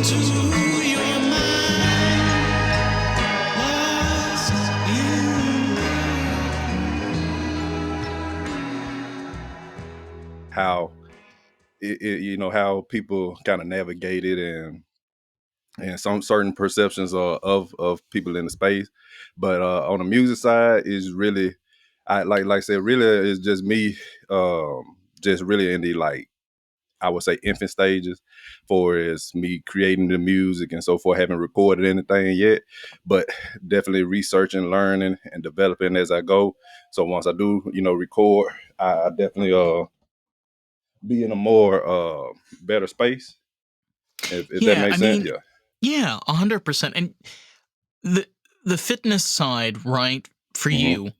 into your mind, lost how how people kind of navigate it, and some certain perceptions of people in the space. But on the music side is really, I like I said, really is just me, just really in the, like, I would say, infant stages, for is me creating the music and so forth. Haven't recorded anything yet, but definitely researching, learning, and developing as I go. So once I do, record, I definitely be in a more better space. If that Yeah, I makes sense, mean, yeah. yeah, 100%. And the the fitness side, right, for Hmm. you,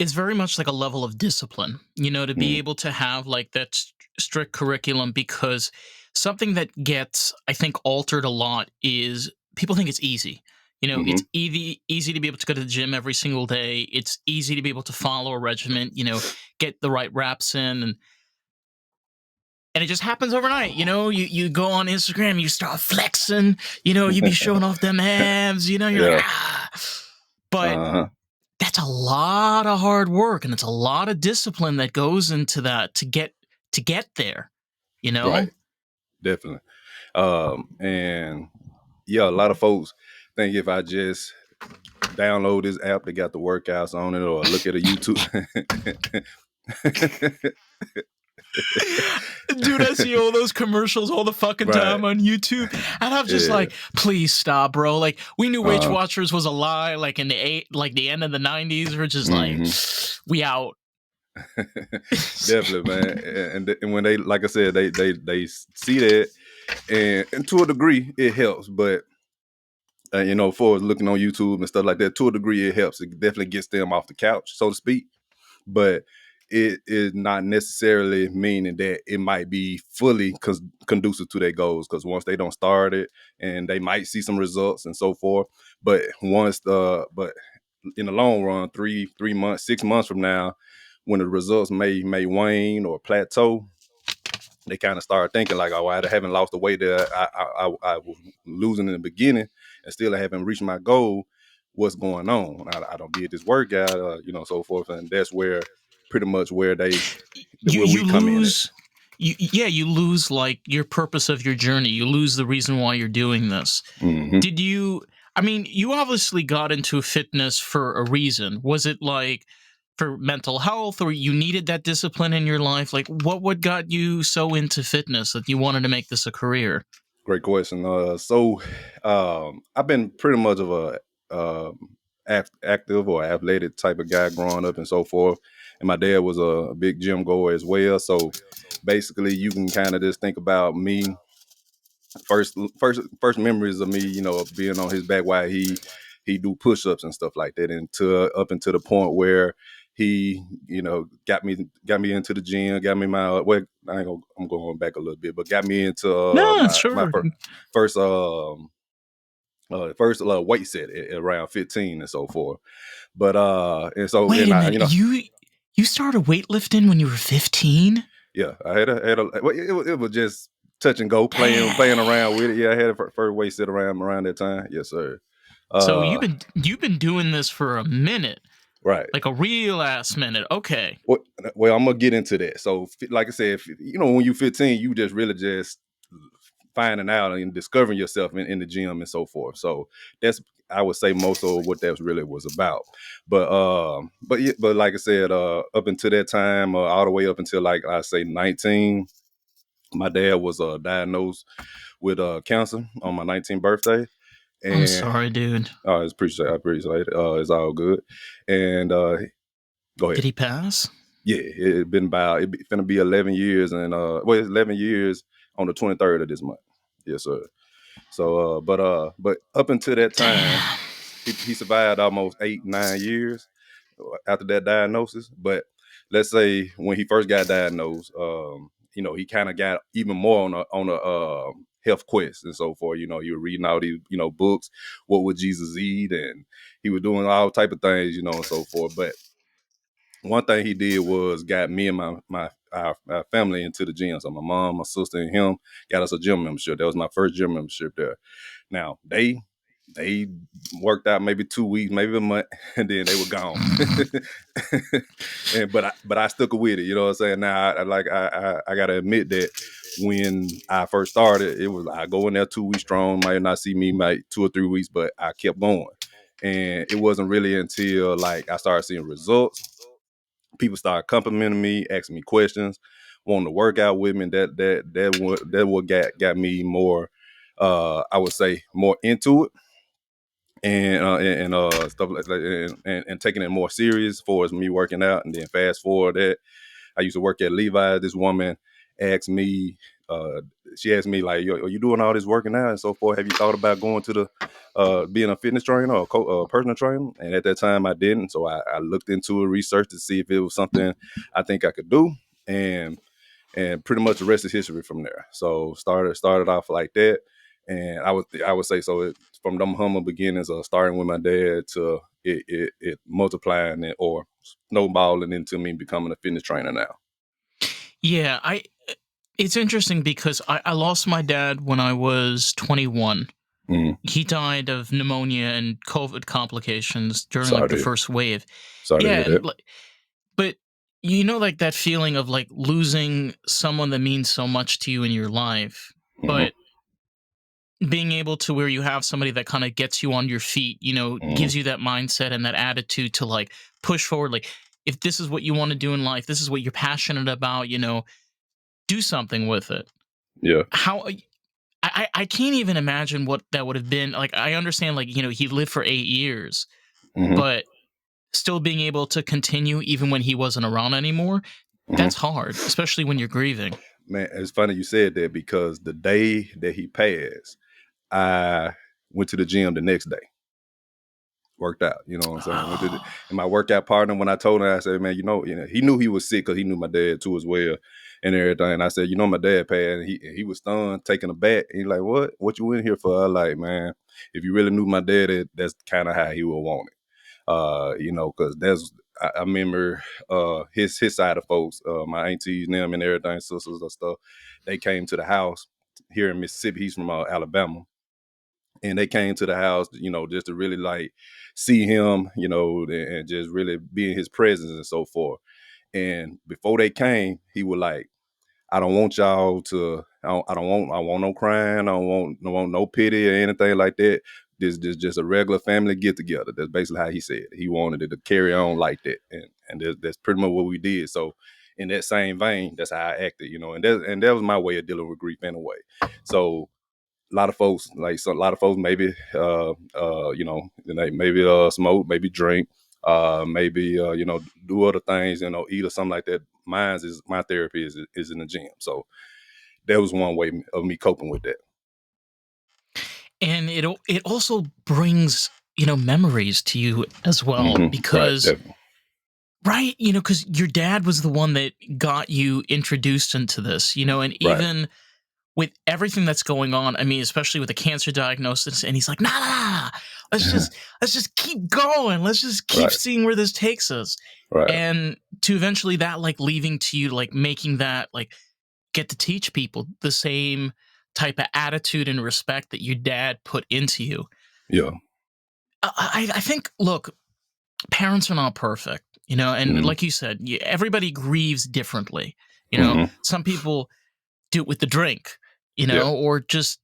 is very much like a level of discipline, to be Hmm. able to have like that strict curriculum, because something that gets, I think, altered a lot is people think it's easy. Hmm. It's easy to be able to go to the gym every single day. It's easy to be able to follow a regimen, get the right reps in, and it just happens overnight. You go on Instagram, you start flexing, you be showing off them abs, you're like, Yeah. ah. But Uh-huh. that's a lot of hard work, and it's a lot of discipline that goes into that to get there, you know? Right. Definitely. And yeah, a lot of folks think if I just download this app that got the workouts on it, or look at a YouTube. Dude, I see all those commercials all the fucking Right. time on YouTube, and I'm just Yeah. like, please stop, bro. Like, we knew Weight Uh-huh. Watchers was a lie, like in the end of the '90s. We're just like, Hmm. we out. Definitely, man. And when they, like I said, they see that, and to a degree it helps, but for looking on YouTube and stuff like that, to a degree it helps. It definitely gets them off the couch, so to speak. But it is not necessarily meaning that it might be fully conducive to their goals, because once they don't start it, and they might see some results and so forth, but but in the long run, 3 months, 6 months from now, when the results may wane or plateau, they kind of start thinking like, oh, I haven't lost the weight that I was losing in the beginning, and still I haven't reached my goal. What's going on? I don't did this workout, so forth, and that's where pretty much you where we you come in at. lose you lose like your purpose of your journey. You lose the reason why you're doing this. Hmm. Did you I mean, you obviously got into fitness for a reason. Was it like for mental health, or you needed that discipline in your life? Like, what got you so into fitness that you wanted to make this a career? Great question. I've been pretty much of a active or athletic type of guy growing up and so forth, and my dad was a big gym goer as well. So basically, you can kind of just think about me. First memories of me, being on his back while he do push-ups and stuff like that, and to up until the point where he, got me into the gym, got me my well, I'm going back a little bit, but got me into No, my sure. first first weight set at around 15 and so forth. But and so Wait and a I, minute. You started weightlifting when you were 15? yeah, I had a well, it was just touch and go, playing around with it. Damn. Yeah, I had a first weight set around that time. Yes, sir. So Uh, you've been doing this for a minute, right. like a real ass minute. Okay. Well, I'm gonna get into that. So, like I said, when you're 15, you just really just finding out and discovering yourself in the gym and so forth. So that's, I would say, most of what that really was about. But like I said, up until that time, all the way up until, like I say, 19, my dad was diagnosed with cancer on my 19th birthday, I'm and sorry, dude. I appreciate it. It's all good. And go Did ahead. he pass? Yeah, it been about finna be 11 years, and it's 11 years on the 23rd of this month. Yes, sir. So but up until that time, Damn. he survived almost 8-9 years after that diagnosis. But let's say when he first got diagnosed, he kind of got even more on a health quest and so forth. He was reading all these books. What would Jesus eat? And he was doing all type of things, and so forth. But one thing he did was got me and our family into the gym. So my mom, my sister, and him got us a gym membership. That was my first gym membership there. Now they worked out maybe 2 weeks, maybe a month, and then they were gone. And but I stuck with it. You know what I'm saying? Now I gotta admit that when I first started, it was I go in there 2 weeks strong, might not see me might 2 or 3 weeks, but I kept going. And it wasn't really until like I started seeing results, people started complimenting me, asking me questions, wanting to work out with me. That what got me more, I would say, more into it, and stuff like that, and taking it more serious as far as me working out. And then fast forward that I used to work at Levi. This woman asked me, uh, she asked me like, "Yo, are you doing all this working out and so forth? Have you thought about going to the being a fitness trainer or personal trainer?" And at that time, I didn't. So I looked into it, researched to see if it was something I think I could do, and pretty much the rest is history from there. So started off like that, and I would say so. From them humble beginnings of starting with my dad to it multiplying it or snowballing into me becoming a fitness trainer now. Yeah, I it's interesting because I lost my dad when I was 21. Mhm. He died of pneumonia and COVID complications during like Sorry the to first wave. sorry to Yeah, hear and that. like, but like that feeling of like losing someone that means so much to you in your life, Mhm, but being able to where you have somebody that kind of gets you on your feet, mhm. gives you that mindset and that attitude to like push forward. Like, if this is what you want to do in life, this is what you're passionate about, do something with it. Yeah. How I can't even imagine what that would have been. Like, I understand, like, he lived for 8 years, Mhm, but still being able to continue even when he wasn't around anymore, mhm. that's hard, especially when you're grieving. Man, it's funny you said that because the day that he passed, I went to the gym the next day, worked out. You know what I'm saying? Oh. And my workout partner, when I told him, I said, "Man, he knew he was sick because he knew my dad too as well, and everything." And I said, my dad passed." And he was stunned, taken aback. And he's like, "What? What you in here for?" I like, "Man, if you really knew my dad, that's kind of how he would want it." Because I remember his side of folks, my aunties, them, and everything, sisters and stuff. They came to the house here in Mississippi. He's from Alabama, and they came to the house, just to really like see him, and just really be in his presence and so forth. And before they came, he was like, "I don't want y'all to. I want no crying. I don't want no pity or anything like that. This just a regular family get together." That's basically how he said it. He wanted it to carry on like that, and that's pretty much what we did. So, in that same vein, that's how I acted, and that was my way of dealing with grief anyway. So a lot of folks a lot of folks maybe they maybe smoke, maybe drink, maybe do other things, eat or something like that. My therapy is in the gym. So that was one way of me coping with that. And it also brings, memories to you as well, Right, because definitely. right, because your dad was the one that got you introduced into this, and Right. even with everything that's going on, I mean, especially with the cancer diagnosis, and he's like, nah, nah, nah, nah, let's just keep going. Let's just keep Right. seeing where this takes us. Right. And to eventually that like leaving to you, like making that like get to teach people the same type of attitude and respect that your dad put into you. Yeah. I think, look, parents are not perfect, and Mm-hmm. like you said, everybody grieves differently. Mm-hmm. Some people do it with the drink, Yeah. or just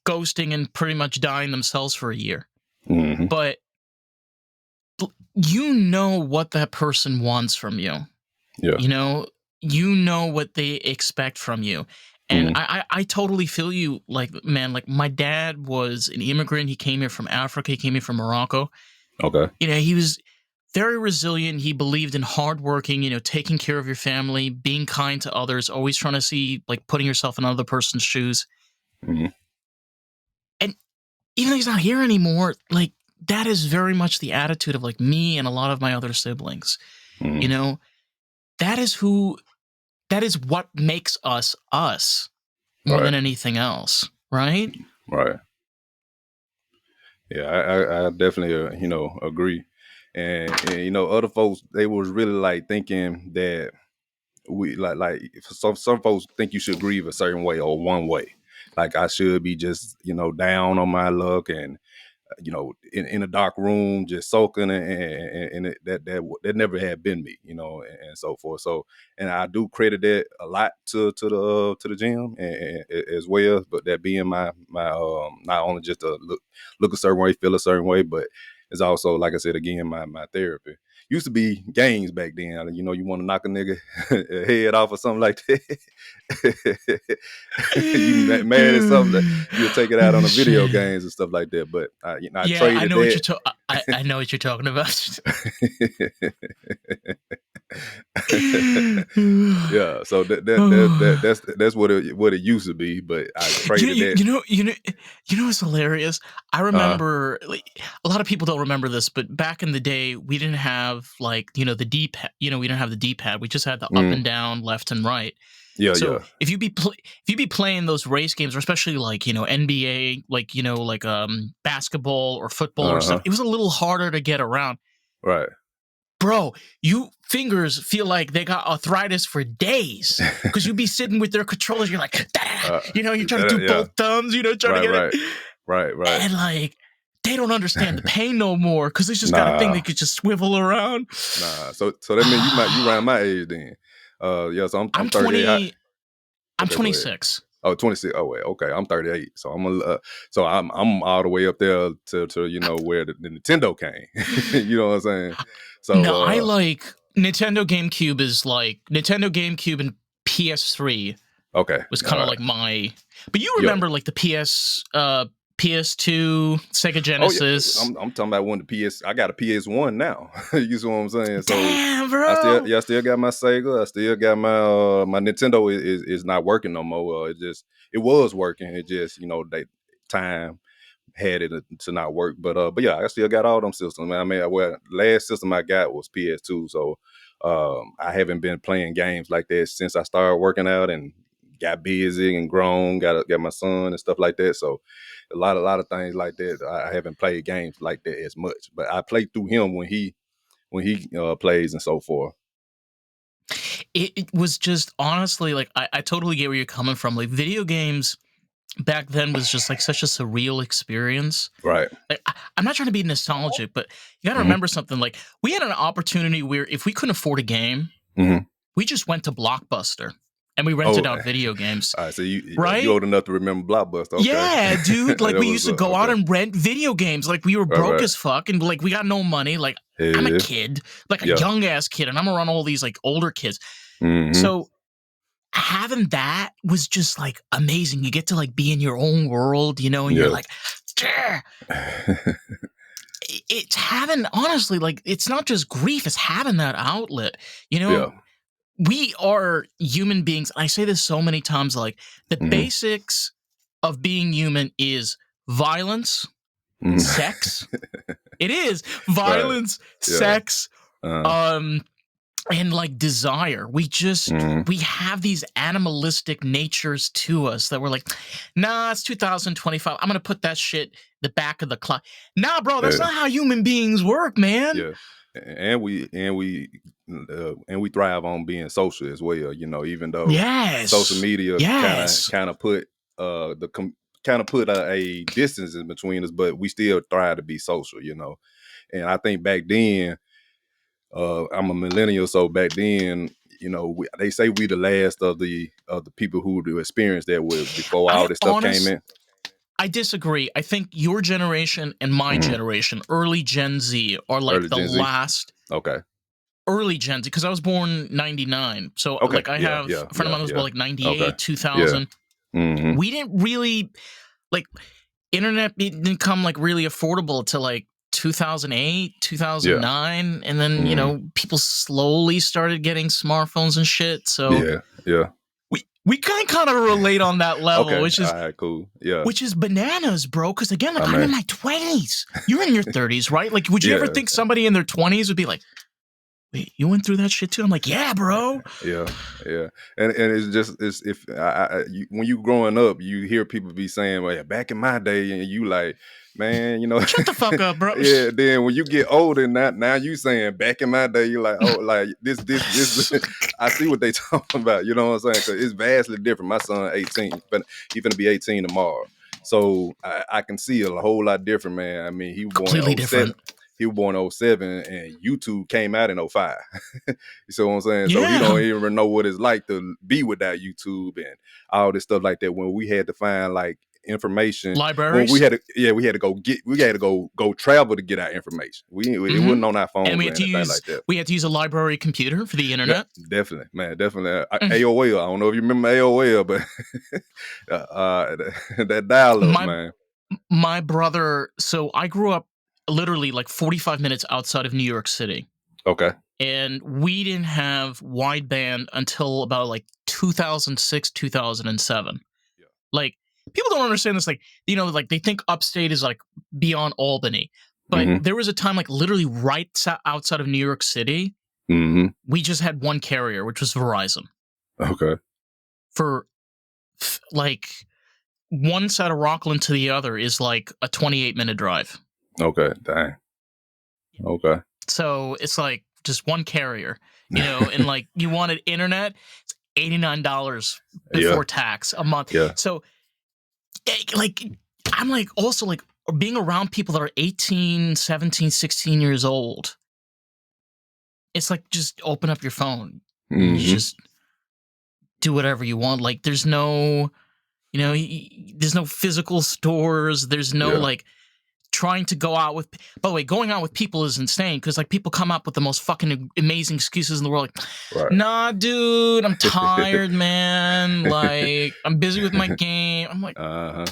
ghosting and pretty much dying themselves for a year. Mm-hmm. But you know what that person wants from you. Yeah. You know, you know what they expect from you. And Mm-hmm. I totally feel you. Like, man, like my dad was an immigrant. He came here from Africa. He came here from Morocco. Okay. He was very resilient. He believed in hardworking, taking care of your family, being kind to others, always trying to see, like, putting yourself in other person's shoes. Mm-hmm. And even though he's not here anymore, like, that is very much the attitude of like me and a lot of my other siblings. You Mm-hmm. know, that is who, that is what makes us us more Right. than anything else. Right. Right. Yeah, I definitely agree. and you know, other folks, they was really like thinking that we like some folks think you should grieve a certain way or one way. Like I should be just, you know, down on my luck and you know, in a dark room, just soaking, and that never had been me, you know, and so forth. So, and I do credit that a lot to the gym and as well. But that being my not only just to look a certain way, feel a certain way, but it's also, like I said again, my therapy. Used to be games back then. You know, you want to knock a nigga head off or something like that. You mad at something, you'll take it out on the video Shit. games and stuff like that. But you know, I Yeah, I traded know what that. you're I know what you're talking about. Yeah, so that's what it used to be. But I traded that. You know what's hilarious? I Uh, remember, like, a lot of people don't remember this, but back in the day, we didn't have, like, the D-pad. We didn't have the D-pad. We just had the up mm, and down, left and right. yeah, So yeah. if you be playing those race games, or especially like NBA, like basketball or football or Uh stuff, huh. it was a little harder to get around. Right. Bro, you fingers feel like they got arthritis for days because you be sitting with their controllers. You're like, Uh, you're trying to do yeah. both thumbs, trying to Right. get it. Right. Right. Right. And like, they don't understand the pain no more because they just got a thing they Nah. could just swivel around. Nah. So that means you around my age then. Yeah. So I'm I'm 38. 20, I'm Okay. Go ahead. 26. Oh, 26. Oh, wait. Okay. I'm 38. So I'm all the way up there to you know where the Nintendo came. You know what I'm saying? No, So I like Nintendo GameCube is like Nintendo GameCube and PS3 okay. was All kind of right. like my. But you Yeah. remember like the PS2, Sega Oh yeah. Genesis. I'm talking about when the PS. I got a PS1 now. You see what I'm saying? So Damn, bro. I still got my Sega. I still got my Nintendo is not working no more. It was working. It just, you know, they time had it to not work. But yeah, I still got all them systems. Man. I mean, well, last system I got was PS2. So I haven't been playing games like that since I started working out and got busy and grown. Got my son and stuff like that. So a lot of things like that. I haven't played games like that as much. But I play through him when he plays and so forth. It was just honestly like I totally get where you're coming from. Like video games back then was just like such a surreal experience. Right. Like I'm not trying to be nostalgic, but you got to Hmm. remember something. Like we had an opportunity where if we couldn't afford a game, Hmm. we just went to Blockbuster and we Oh, rented out video games, all right. So you right? old enough to remember Blockbuster? Okay, Yeah, dude. Like that we was used to go out okay. and rent video games. Like we were Right, broke right. as fuck, and like we got no money. Like I'm a Yeah, kid, like a yeah. young ass kid, and I'm around all these like older kids. Hmm. So having that was just like amazing. You get to like be in your own world, and you're Yeah. like, "Grr." It's having honestly like it's not just grief; it's having that outlet. You Yeah. know, we are human beings. I say this so many times. Like the Hmm. basics of being human is violence, sex. It is Right. violence, Yeah. sex, Uh, um, and like desire. mhm. We have these animalistic natures to us that we're like, nah, it's 2025. I'm gonna put that shit the back of the clock. Nah, bro, that's Yeah. not how human beings work, man. Yeah. And we thrive on being social as well. You know, even though social Yes. media Yes. kind of put kind of put a distance in between us, but we still thrive to be social. You know, and I think back then, I'm a millennial, so back then, you know, they say we the last of the people who do experience that with before all I this stuff came honest in. I disagree. I think your generation and my Mhm. generation, early Gen Z, are like Early the Gen Z. last Okay. early Gen Z because I was born 99. So Okay. like I Yeah. have Yeah. a friend of Yeah. mine was Yeah. born like Okay. 98, Yeah. 2000. Hmm. We didn't really like internet didn't come like really affordable till like 2008, Yeah. 2009, and then, Hmm. people slowly started getting smartphones and shit. So Yeah. Yeah. we kind of relate on that level, Okay. which All is right. Cool. Yeah. which is bananas, bro. Because again, like I I'm in mean, my 20s. You're in your 30s, right? Like, would you ever yeah. think somebody in their 20s would be like, wait, you went through that shit too? I'm like, yeah, bro. Yeah, yeah, and it's just it's if when you growing up, you hear people be saying, "Well, yeah, back in my day," and you like, man, Shut the fuck up, bro. yeah. Then when you get older, now you saying, "Back in my day," you're like, "Oh, like this." I see what they talking about. You know what I'm saying? Because it's vastly different. My son, 18, but he finna be 18 tomorrow, so I can see a whole lot different, man. I mean, he was born in Completely '07. different. He was born in '07, and YouTube came out in '05. You see what I'm saying? So he don't Yeah. even know what it's like to be without YouTube and all this stuff like that. When we had to find like information, when Libraries. we had to go travel to get our information. It Mm-hmm. wasn't on our And phones or anything like that. we had to use a library computer for the Yeah, internet. definitely, man, definitely. Mm. AOL. I don't know if you remember AOL, but that dial up, My man. my brother, so I grew up literally like 45 minutes outside of New York City. Okay. And we didn't have wideband until about like 2006, 2007. Yeah. Like, people don't understand this. Like, like they think upstate is like beyond Albany. But Mm-hmm. there was a time, like literally right outside of New York City, Mm-hmm. we just had one carrier, which was Verizon. Okay. For like one side of Rockland to the other is like a 28-minute drive. Okay. Dang. Okay. So it's like just one carrier, and like you wanted internet, it's $89 Yeah. before tax a month. Yeah. So like I'm like also like being around people that are 18, 17, 16 years old. It's like just open up your phone and you Mm-hmm. just do whatever you want. Like there's no, there's no physical stores. There's no Yeah. like trying to go out with. By the way, going out with people is insane because like people come up with the most fucking amazing excuses in the world. Like, Right. nah, dude, I'm tired, man. Like, I'm busy with my game. I'm like, Uh-huh.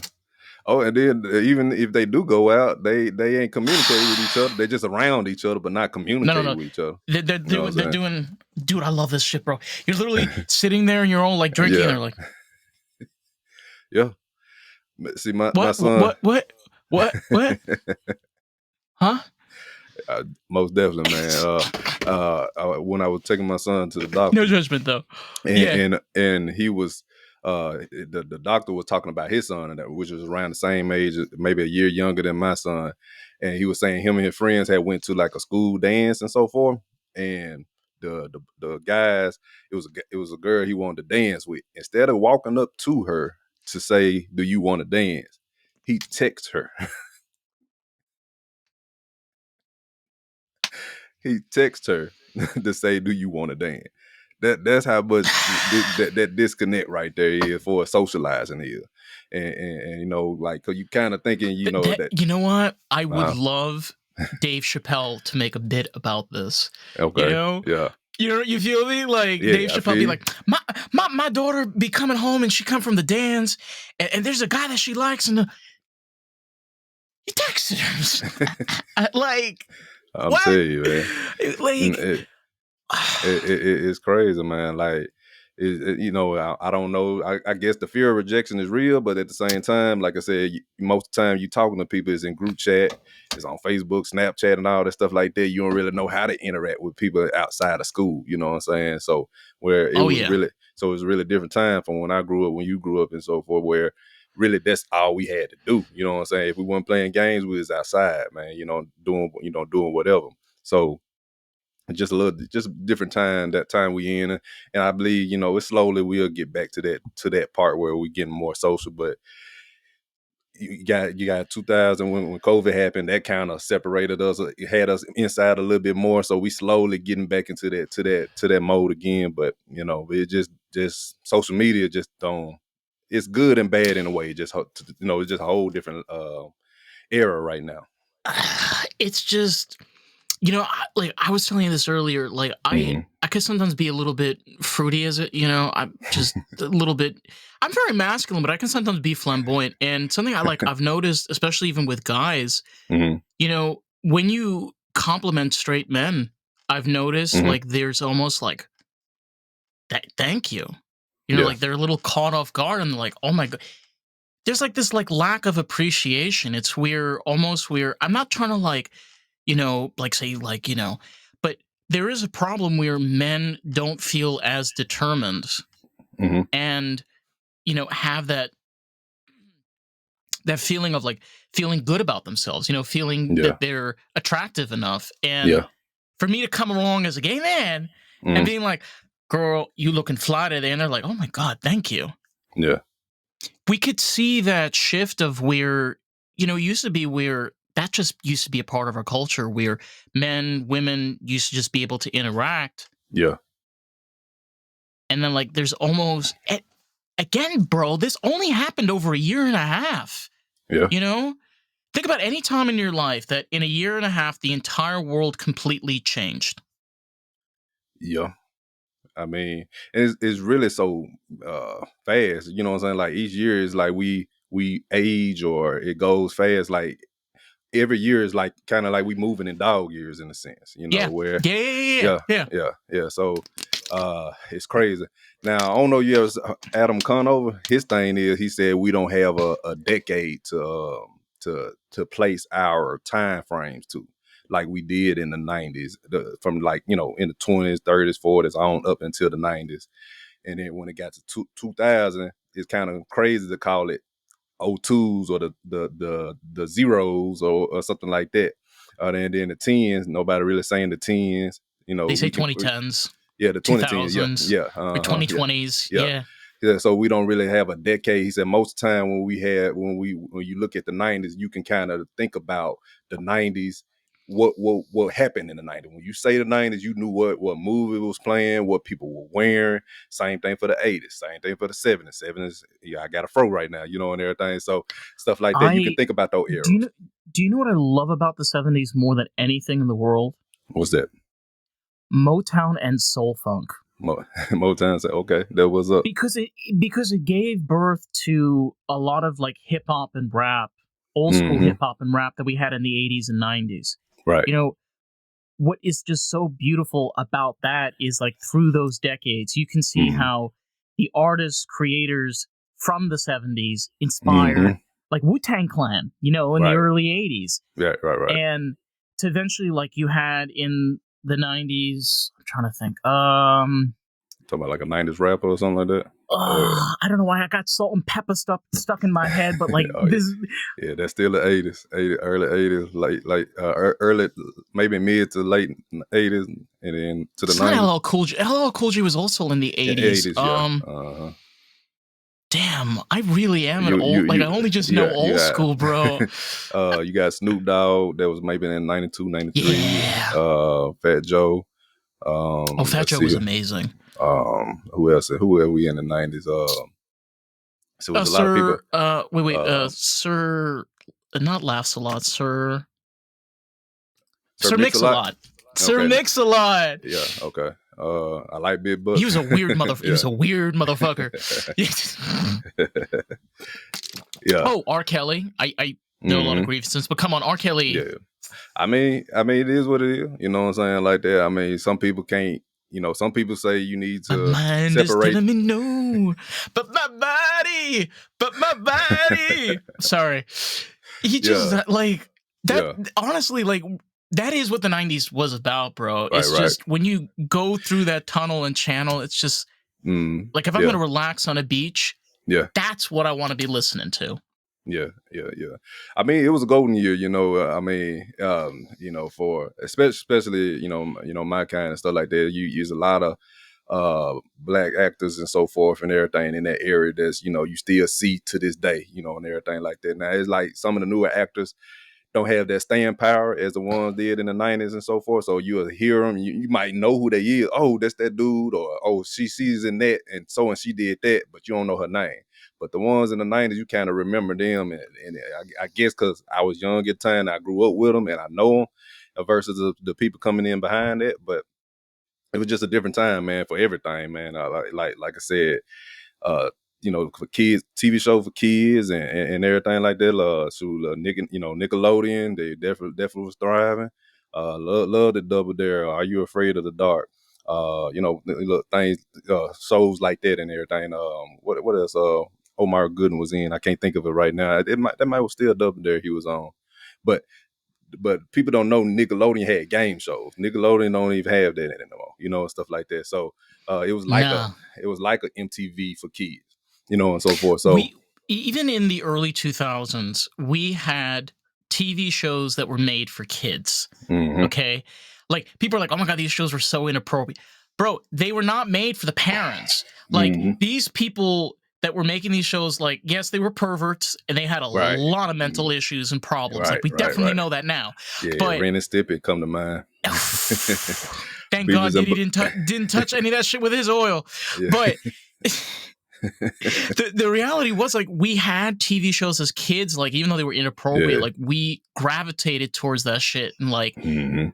Oh, and then even if they do go out, they ain't communicating with each other. They're just around each other, but not no, no, communicating no. with each other. They're You know doing, what I'm dude, I love this shit, bro. You're literally sitting there and you're all like saying? drinking, and Yeah. they're like, Yeah. See, my what, son. what, huh? Most definitely, man. When I was taking my son to the No doctor, judgment though. Yeah. and he was the doctor was talking about his son, and which was around the same age, maybe a year younger than my son, and he was saying him and his friends had went to like a school dance and so forth, and the guys, it was a girl he wanted to dance with. Instead of walking up to her to say, "Do you want to dance?" he texts her. He texts her to say, "Do you want to dance?" That's how much that disconnect right there is for socializing here, and like, cause you kind of thinking, That, that. you know what? I would Uh, love Dave Chappelle to make a bit about this. You okay, know, yeah, you feel me? Like Dave yeah, I Chappelle feel be you. like, my daughter be coming home and she come from the dance, and there's a guy that she likes, and he texted her. Like I'm what? telling you, man. Like It, it's crazy, man. Like, I don't know. I guess the fear of rejection is real, but at the same time, like I said, most of the time you talking to people is in group chat, it's on Facebook, Snapchat, and all that stuff like that. You don't really know how to interact with people outside of school. You know what I'm saying? So where oh yeah. it was really different time from when I grew up, when you grew up, and so forth. Where really that's all we had to do. You know what I'm saying? If we weren't playing games, we was outside, man. Doing whatever. So just just different time, that time we in, and I believe it slowly we'll get back to that part where we getting more social. But you got 2000 when COVID happened, that kind of separated us. It had us inside a little bit more, so we slowly getting back into that mode again. But it just social media just don't. It's good and bad in a way. It's just a whole different era right now. It's just like I was telling you this earlier. Like Hmm. I could sometimes be a little bit fruity as it. I'm just a little bit. I'm very masculine, but I can sometimes be flamboyant. And something I've noticed, especially even with guys, Hmm. when you compliment straight men, I've noticed Hmm. like there's almost like that. Thank you. Yeah. Like they're a little caught off guard and they're like, oh my god. There's like this like lack of appreciation. It's weird, almost weird. I'm not trying to like, like say like, but there is a problem where men don't feel as determined Hmm. and have that feeling of like feeling good about themselves, feeling Yeah. that they're attractive enough. And Yeah. for me to come along as a gay man and Hmm. being like, girl, you looking fly today, and they're like, oh my god, thank you. Yeah. We could see that shift of where it used to be where that just used to be a part of our culture where men, women used to just be able to interact. Yeah. And then like there's almost again, bro, this only happened over a year and a half. Yeah. You know? Think about any time in your life that in a year and a half the entire world completely changed. Yeah. I mean, it's really so fast. You know what I'm saying? Like each year is like we age or it goes fast. Like every year is like kind of like we moving in dog years in a sense. You know Yeah. where Yeah, yeah, yeah, yeah. yeah, Yeah. yeah. So it's crazy. Now I don't know. You ever Adam Conover? His thing is he said we don't have a decade to place our time frames to like we did in the 90s, from like in the 20s, 30s, 40s on up until the 90s, and then when it got to 2000, it's kind of crazy to call it O2s or the zeros or something like that. Then the tens, nobody really saying the tens. They say We can 2010s, yeah, the 2010, yeah, 2000s, yeah, or yeah, 2020s. yeah, Yeah. yeah. So we don't really have a decade. He said most of the time when you look at the 90s, you can kind of think about the 90s. What happened in the 90s? When you say the 90s, you knew what movie was playing, what people were wearing. Same thing for the 80s, same thing for the 70s. 70s, yeah, I got a fro right now, and everything. So stuff like that, you can I think about those do you eras. know do you know what I love about the 70s more than anything in the world? What's that? Motown and soul funk. Motown said, okay, that was up. Because it gave birth to a lot of like hip hop and rap, old school hip Hmm. hop and rap that we had in the 80s and 90s. Right. You know, what is just so beautiful about that is like through those decades, you can see Hmm. how the artists, creators from the 70s inspired Hmm. like Wu-Tang Clan, in the Right. early 80s. Right. Right. Right. And to eventually like you had in the 90s, I'm trying to think. Talking about like a 90s rapper or something like that. Or I don't know why I got salt and pepper stuck in my head, but like oh yeah, this, yeah, that's still the 80s, early 80s, early, maybe mid to late 80s, and then to the it's not 90s. LL Cool J. LL Cool J was also in the 80s. 80s, yeah. Uh-huh. Damn, I really am an You old. Like I only just know you old got school, bro. you got Snoop Dogg that was maybe in 92, 93. Yeah. Fat Joe. Oh, Fat Let's Joe was see. amazing. Who else? Who are we in the 90s? So it was a lot of people. Sir. Wait. Uh, Sir. Not laughs a lot, Sir. Sir Sir Mix a Mix a Lot. Lot. Sir Okay. Mix a Lot. Yeah. Okay. I like Big He Buck. was a weird He Yeah. was a weird motherfucker. Yeah. Oh, R. Kelly. I know a lot of Hmm. grievances, but come on, R. Kelly. Yeah. I mean, it is what it is. You know what I'm saying? Like that. I mean, some people can't. Some people say you need My to mind is separate. telling me no, but my body. Sorry. He just Yeah. like that. Yeah. Honestly, like that is what the 90s was about, bro. Right. It's Right. just when you go through that tunnel and channel, it's just like if I'm Yeah. gonna relax on a beach, Yeah. that's what I want to be listening to. Yeah, yeah, yeah. I mean, it was a golden year, for especially, my kind of stuff like that. You use a lot of black actors and so forth and everything in that area that's, you still see to this day, and everything like that. Now it's like some of the newer actors don't have that staying power as the ones did in the 90s and so forth. So you'll hear them, you might know who they is. Oh, that's that dude, or oh, she's in that, and she did that, but you don't know her name. But the ones in the 90s, you kind of remember them, and I guess because I was young at the time, I grew up with them, and I know them, versus the people coming in behind that. But it was just a different time, man, for everything, man. Like I said, uh, for kids, TV show for kids and everything like that. Nickelodeon, they definitely was thriving. Love the Double Dare. Are You Afraid of the Dark? Little things, shows like that and everything. What else? Omar Gooden was in. I can't think of it right now. That might was still Double Dare he was on, but but people don't know Nickelodeon had game shows. Nickelodeon don't even have that anymore, and stuff like that. So it was like Nah. a MTV for kids, and so forth. So We even in the early 2000s, we had TV shows that were made for kids. mhm, Okay? Like people are like, "Oh my god, these shows were so inappropriate." Bro, they were not made for the parents. Like mhm, these people that were making these shows, like, yes, they were perverts and they had a right, lot of mental mm, issues and problems. Like right, we right, definitely right. know that now. Yeah, But Ren and Stimpy come to mind. thank God Beavis and Diddy didn't touch any of that shit with his oil. yeah, But the reality was, like, we had TV shows as kids, like, even though they were inappropriate, yeah, like, we gravitated towards that shit. And like, mhm,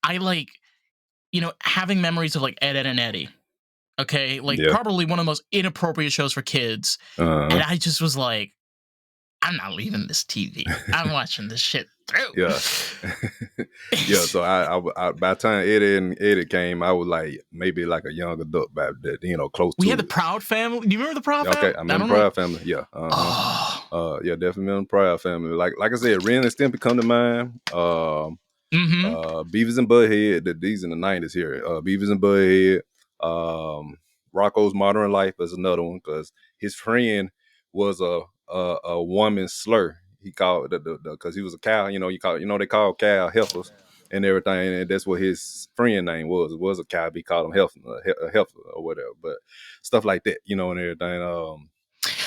I like, having memories of like Ed and Eddie. Okay, like yeah, probably one of the most inappropriate shows for kids. And uh-huh, I just was like, I'm not leaving this TV. I'm watching this shit through. yeah, yeah. So I by the time Eddie came, I was like maybe like a young adult by that, close We had the to it. Proud Family. Do you remember the Proud Okay, Family? I I remember don't know. Proud Family. Yeah, Oh. yeah, definitely remember Proud Family. Like I said, Ren and Stimpy come to mind. Mm-hmm. Beavis and Butthead. These in the '90s here. Beavis and Butthead. Rocco's Modern Life is another one because his friend was a woman slur. He called because he was a cow. They call cow heifers and everything, and that's what his friend name was. It was a cow. He called him heifer or whatever. But stuff like that, and everything.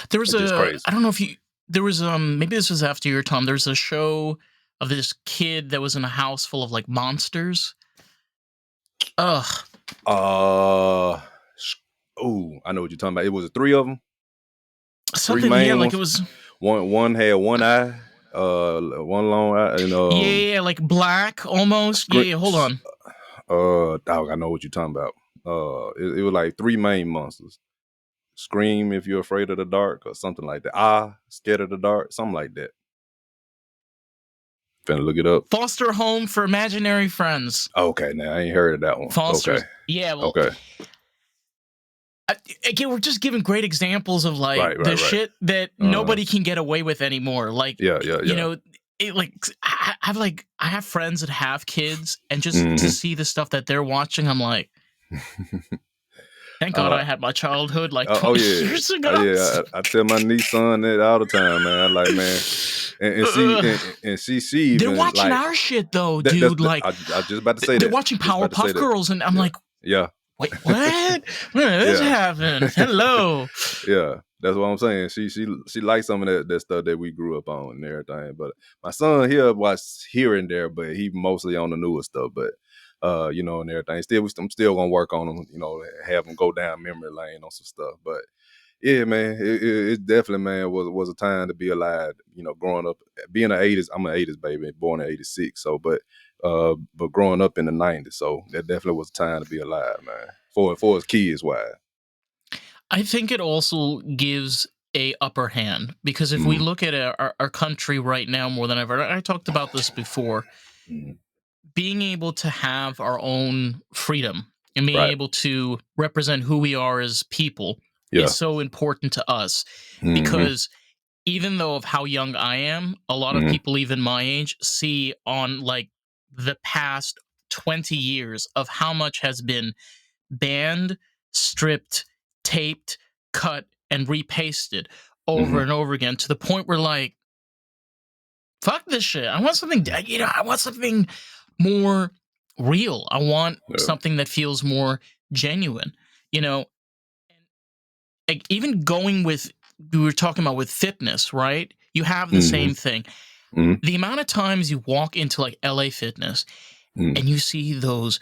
There was It's just a, crazy. I don't know if you, there was, maybe this was after your time. There's a show of this kid that was in a house full of like monsters. Ugh. Uh, oh, I know what you're talking about. It was three of them, three Something, yeah, main like it ones. was, One had one eye, one long eye, and yeah, like black almost. Yeah, screen. yeah, hold on. Dog, I know what you're talking about. It was like three main monsters. Scream if you're afraid of the dark, or something like that. Ah, scared of the dark, something like that. Finna look it up. Foster Home for Imaginary Friends. Okay, now I ain't heard of that one. Okay, Fosters. Yeah, well, okay, again, we're just giving great examples of like right, the right, right. shit that Uh, nobody can get away with anymore. Like, yeah, yeah, yeah. I have friends that have kids, and just to Hmm. see the stuff that they're watching, I'm like, thank God uh, I had my childhood like oh 20 yeah, years ago. yeah. I tell my niece son that all the time, man. Like, man, and she Ugh. and she They're even watching like our shit though, that's dude. Like, I just about to say they're that. watching Just about to say Powerpuff that. Girls, and I'm Yeah, like, yeah, wait, what? When did this yeah. happen? Hello. Yeah, that's what I'm saying. She likes some of that stuff that we grew up on and everything. But my son here watch here and there, but he mostly on the newer stuff. But and everything. I'm still gonna work on him. Have him go down memory lane on some stuff. But yeah, man, it definitely, man, was a time to be alive. Growing up, being an '80s, I'm an '80s baby, born in '86. So, but growing up in the '90s, so that definitely was a time to be alive, man. For his kids, wise. I think it also gives a upper hand because if we Mm, look at our country right now more than ever, I talked about this before, mm. being able to have our own freedom and being Right. able to represent who we are as people is Yeah. so important to us Mhm. because even though of how young I am, a lot of Mhm. people even my age see on like the past 20 years of how much has been banned, stripped, taped, cut, and repasted over Mhm. and over again to the point where like, fuck this shit. I want something, I want something more real. I want Yeah. something that feels more genuine, you know, like even going with, we were talking about with fitness, right? You have the Mhm. same thing. Mhm. The amount of times you walk into like LA Fitness Mm. and you see those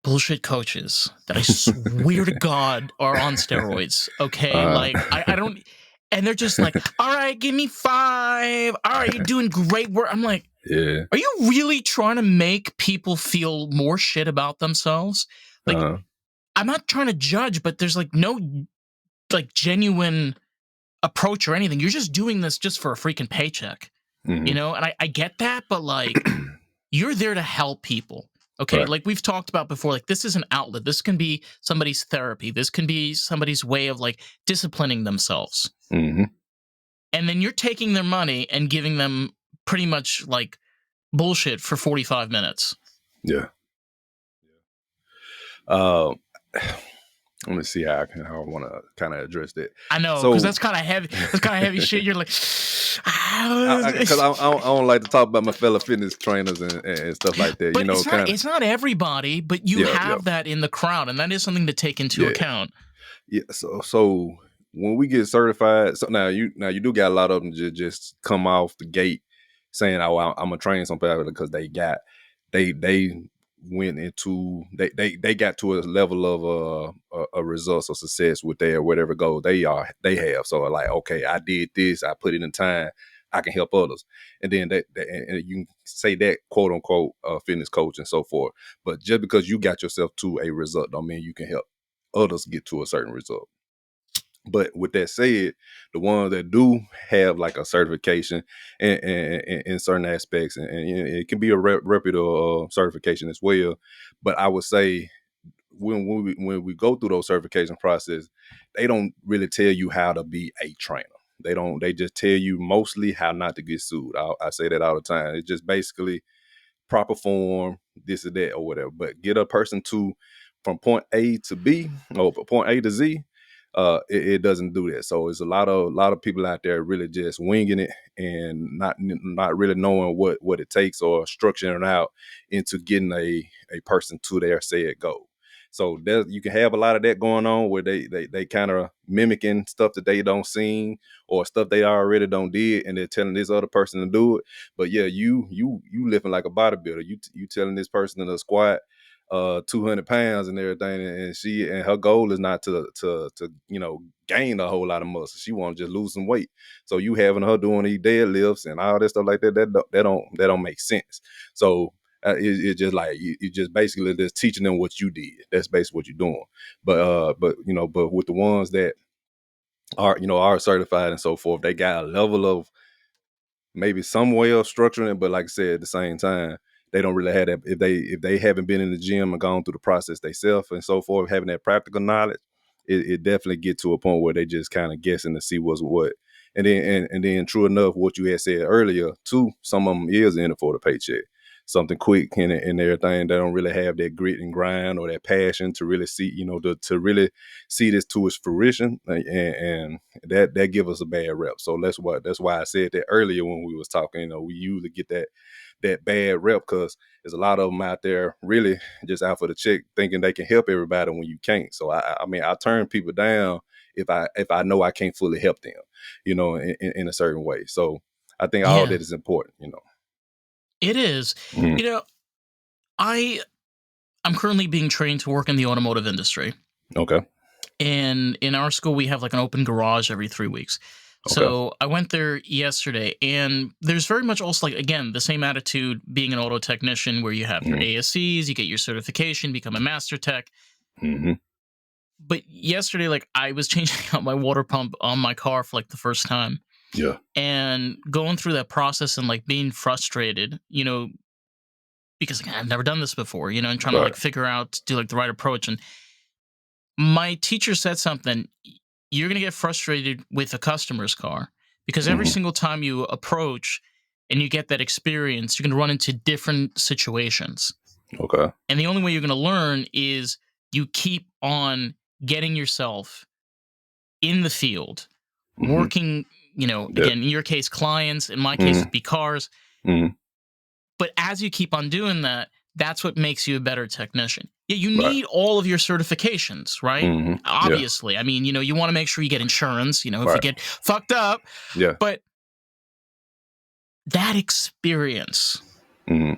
bullshit coaches that I swear to God are on steroids. Okay. Like, Uh, I don't, and they're just like, all right, give me 5. All right, you're doing great work. I'm like, yeah. are you really trying to make people feel more shit about themselves? Like, Uh, I'm not trying to judge, but there's like no like genuine approach or anything. You're just doing this just for a freaking paycheck, mhm. And I get that, but like, you're there to help people. Okay. Right. Like we've talked about before, like this is an outlet. This can be somebody's therapy. This can be somebody's way of like disciplining themselves. Mhm. And then you're taking their money and giving them pretty much like bullshit for 45 minutes. Yeah. Uh, let me see how I want to kind of address that. I know, because So, that's kind of heavy. That's kind of heavy shit. You're like, because I don't like to talk about my fellow fitness trainers and stuff like that. You but know, kind of. it's not everybody, but you Yeah, yeah, have that in the crowd, and that is something to take into yeah, account. yeah. So when we get certified, so now you do got a lot of them just come off the gate saying, "Oh, I'm gonna train some people," because they went into they got to a level of a results or success with their whatever goal they have. So like, okay, I did this, I put it in time, I can help others, and then and you can say that quote unquote fitness coach and so forth. But just because you got yourself to a result, don't mean you can help others get to a certain result. But with that said, the ones that do have like a certification in certain aspects, and you know, it can be a reputable certification as well. But I would say when we go through those certification process, they don't really tell you how to be a trainer. They don't. They just tell you mostly how not to get sued. I say that all the time. It's just basically proper form, this or that or whatever. But get a person to from point A to B or point A to Z, it doesn't do that. So it's a lot of people out there really just winging it and not really knowing what it takes or structuring it out into getting a person to their said goal. So there, you can have a lot of that going on where they kind of mimicking stuff that they don't seen or stuff they already don't did, and they're telling this other person to do it. But yeah, you lifting like a bodybuilder. You telling this person to squat 200 pounds and everything, and she and her goal is not to gain a whole lot of muscle. She want to just lose some weight. So you having her doing these deadlifts and all that stuff like that don't make sense. So it's just like you just basically just teaching them what you did. That's basically what you're doing. But with the ones that are certified and so forth, they got a level of maybe some way of structuring it, but like I said, at the same time, they don't really have that. If they haven't been in the gym and gone through the process themselves and so forth, having that practical knowledge, it definitely get to a point where they just kind of guessing to see what's what. And then true enough, what you had said earlier too, some of them is in it for the paycheck, something quick and everything. They don't really have that grit and grind or that passion to really see, to really see this to its fruition, and that give us a bad rep. So that's why I said that earlier when we was talking. We usually get that bad rep because there's a lot of them out there really just out for the check, thinking they can help everybody when you can't. So I mean, I turn people down if I know I can't fully help them, in a certain way. So I think all Yeah, that is important. it is. Mhm. You know, I I'm currently being trained to work in the automotive industry. Okay. And in our school, we have like an open garage every 3 weeks. Okay. So I went there yesterday, and there's very much also like again the same attitude being an auto technician, where you have your Hmm. ASCs, you get your certification, become a master tech. Hmm. But yesterday, like I was changing out my water pump on my car for like the first time, Yeah. and going through that process and like being frustrated, because like, I've never done this before, and trying to Right. like figure out do like the right approach. And my teacher said something. You're going to get frustrated with a customer's car because every Hmm. single time you approach and you get that experience, you're going to run into different situations. Okay. And the only way you're going to learn is you keep on getting yourself in the field, Hmm. working, That. again, in your case, clients, in my case, Hmm. it'd be cars. Hmm. But as you keep on doing that, that's what makes you a better technician. Yeah, you Right. need all of your certifications, right? Hmm. Yeah. Obviously. I mean, you want to make sure you get insurance, if you Right. get fucked up, Yeah. but that experience, Hmm.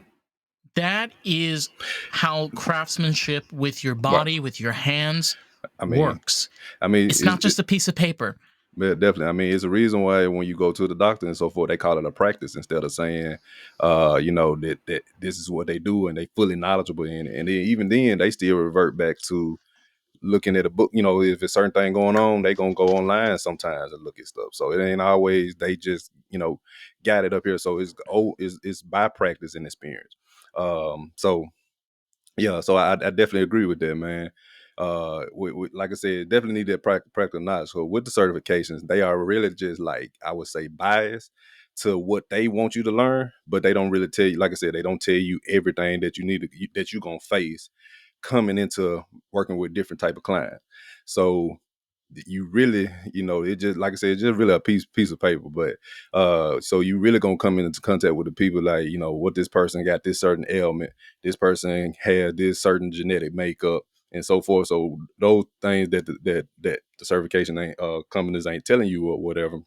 that is how craftsmanship with your Right. body, with your hands I mean, works. I mean, It's not just a piece of paper. yeah, definitely. I mean, it's a reason why when you go to the doctor and so forth, they call it a practice instead of saying, that this is what they do and they fully knowledgeable in it. And then even then, they still revert back to looking at a book. If it's certain thing going on, they gonna go online sometimes and look at stuff. So it ain't always they just got it up here. So it's by practice and experience. So yeah, so I definitely agree with that, man. Like I said, definitely need that practical knowledge. So with the certifications, they are really just like I would say biased to what they want you to learn, but they don't really tell you. Like I said, they don't tell you everything that you need to, that you're gonna face coming into working with different type of clients. So you really, it just, like I said, it's just really a piece of paper. But so you really gonna come into contact with the people, like, what this person got, this certain ailment, this person had this certain genetic makeup, and so forth. So those things that the certification ain't companies ain't telling you or whatever,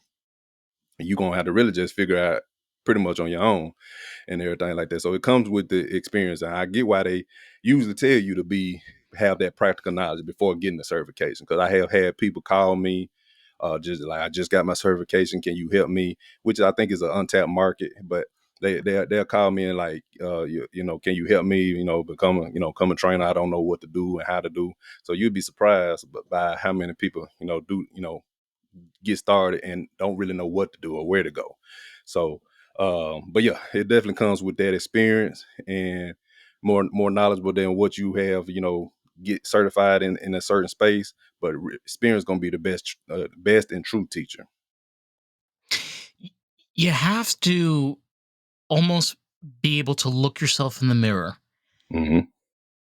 you're gonna have to really just figure out pretty much on your own and everything like that. So it comes with the experience. And I get why they usually tell you to have that practical knowledge before getting the certification. Because I have had people call me, just like, I just got my certification, can you help me? Which I think is an untapped market, but they'll call me and like, can you help me? Become a trainer. I don't know what to do and how to do. So you'd be surprised by how many people do get started and don't really know what to do or where to go. So, but yeah, it definitely comes with that experience and more knowledgeable than what you have, get certified in a certain space. But experience going to be the best and true teacher. You have to almost be able to look yourself in the mirror Mm-hmm.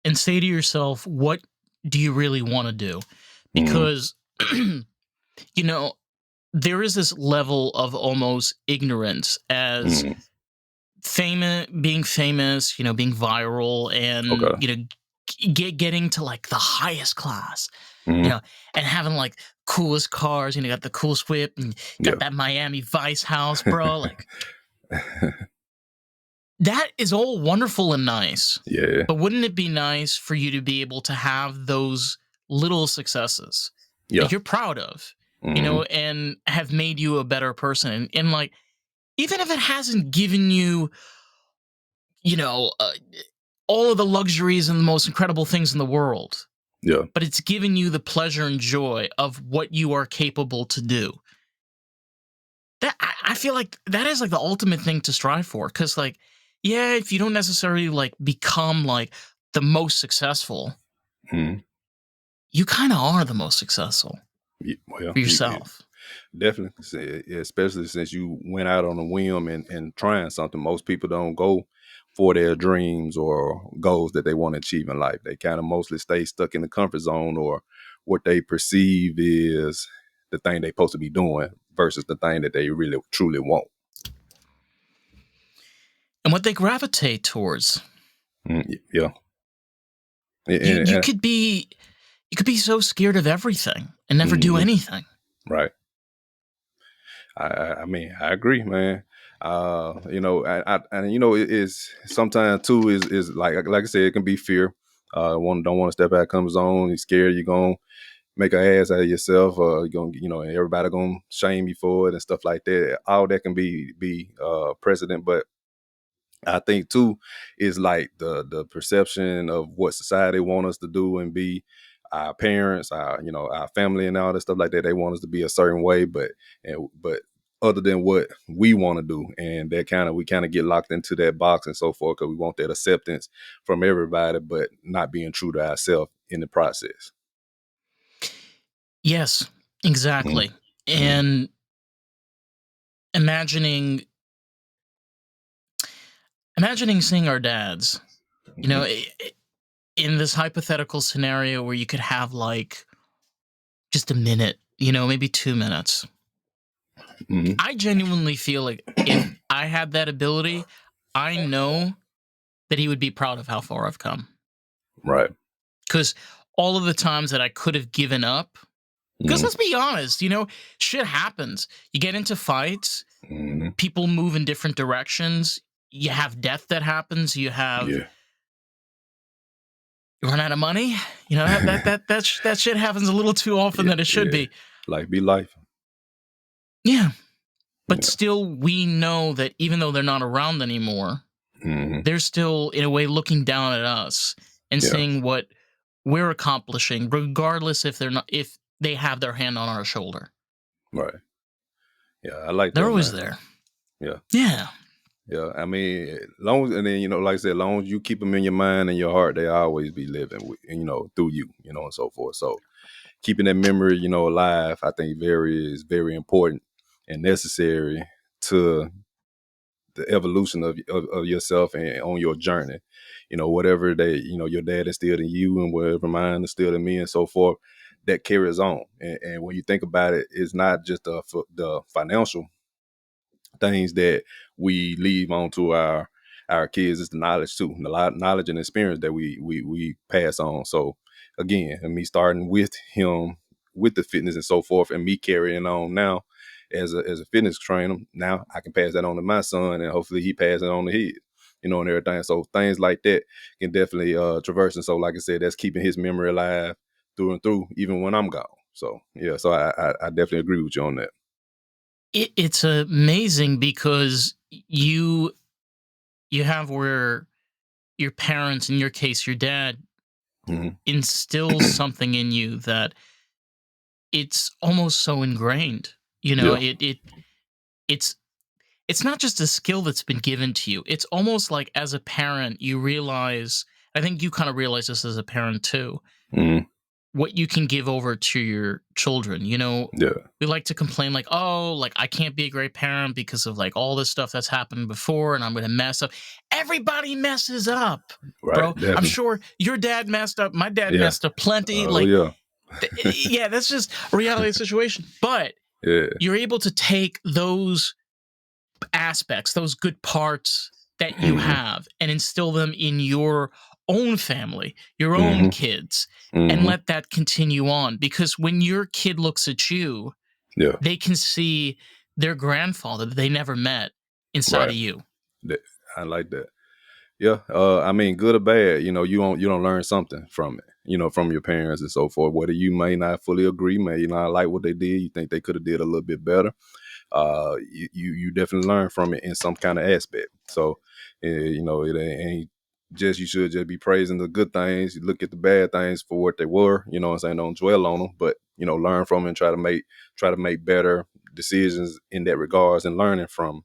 and say to yourself, what do you really want to do? Mm-hmm. Because, you know, there is this level of almost ignorance as Mm-hmm. being famous, being viral and, Okay. getting to like the highest class, you Mm-hmm. know, and having like coolest cars, got the coolest whip and Yeah. got that Miami Vice house, bro. Like that is all wonderful and nice. Yeah. But wouldn't it be nice for you to be able to have those little successes Yeah. that you're proud of, Mm-hmm. and have made you a better person? And like, even if it hasn't given you, you know, uh, all of the luxuries and the most incredible things in the world, Yeah. but it's given you the pleasure and joy of what you are capable to do. That I feel like that is like the ultimate thing to strive for. Cause like, yeah, if you don't necessarily like become like the most successful, Mm-hmm. you kind of are the most successful Yeah, well, for yourself. definitely, especially since you went out on a whim and trying something. Most people don't go for their dreams or goals that they want to achieve in life. They kind of mostly stay stuck in the comfort zone, or what they perceive is the thing they're supposed to be doing versus the thing that they really truly want. And what they gravitate towards. Yeah, You and, you and could be you could be so scared of everything and never do mhm, anything. right. I mean, I agree, man. And it is sometimes too is like I said, it can be fear. One don't want to step out of comfort zone. You're scared you're gonna make an ass out of yourself, or you're gonna, and everybody gonna shame you for it and stuff like that. All that can be precedent, but I think too is like the perception of what society want us to do and be. Our parents, our family, and all that stuff like that. They want us to be a certain way, but other than what we want to do, and that we kind of get locked into that box and so forth, because we want that acceptance from everybody, but not being true to ourselves in the process. Yes, Mm-hmm. exactly. And imagining imagining seeing our dads, you know, Mm-hmm. in this hypothetical scenario where you could have like just a minute, maybe 2 minutes. Mm-hmm. I genuinely feel like if I had that ability, I know that he would be proud of how far I've come. Right. Because all of the times that I could have given up, because Mm-hmm. let's be honest, shit happens. You get into fights, Mm-hmm. people move in different directions. You have death that happens. Yeah. You run out of money. That shit happens a little too often Yeah. than it should Yeah. be. Life be life. Yeah, but Yeah. still, we know that even though they're not around anymore, Mm-hmm. they're still in a way looking down at us and Yeah. seeing what we're accomplishing, regardless if they have their hand on our shoulder. Right. Yeah. I like They're that, always man. there. Yeah. Yeah. Yeah, I mean, long as, and then like I said, long as you keep them in your mind and your heart, they always be living with, through you, and so forth. So keeping that memory, alive, I think is very important and necessary to. the evolution of yourself and on your journey. Whatever they, your dad instilled in you and whatever mine instilled in me and so forth, that carries on. And when you think about it, it's not just the financial things that we leave on to our kids. It's the knowledge too, the knowledge and experience that we pass on. So again, and me starting with him with the fitness and so forth, and me carrying on now as a fitness trainer, now I can pass that on to my son, and hopefully he passes it on to his, and everything. So things like that can definitely traverse. And so, like I said, that's keeping his memory alive through and through, even when I'm gone. So yeah, so I definitely agree with you on that. It's amazing because you have where your parents, in your case, your dad, Hmm. instills something in you that it's almost so ingrained. You know, Yeah. it's it's not just a skill that's been given to you. It's almost like as a parent, you realize. I think you kind of realize this as a parent too. Hmm. What you can give over to your children. Yeah. We like to complain like, oh, like I can't be a great parent because of like all this stuff that's happened before, and I'm gonna mess up. Everybody messes up, Right. bro. I'm Definitely. sure your dad messed up. My dad Yeah. messed up plenty. Oh Like, yeah. yeah, that's just a reality of the situation. But Yeah. you're able to take those aspects, those good parts that you Hmm. have, and instill them in your own family, your own Hmm. kids, and Hmm. let that continue on. Because when your kid looks at you, Yeah. they can see their grandfather that they never met inside Right. of you. That, I like that. Yeah. I mean, good or bad, you don't learn something from it, from your parents and so forth. Whether you may not fully agree, may not like what they did, you think they could have did a little bit better. You definitely learn from it in some kind of aspect. So, it ain't just, you should just be praising the good things. You look at the bad things for what they were. You know what I'm saying? Don't dwell on them, but learn from it and try to make better decisions in that regards, and learning from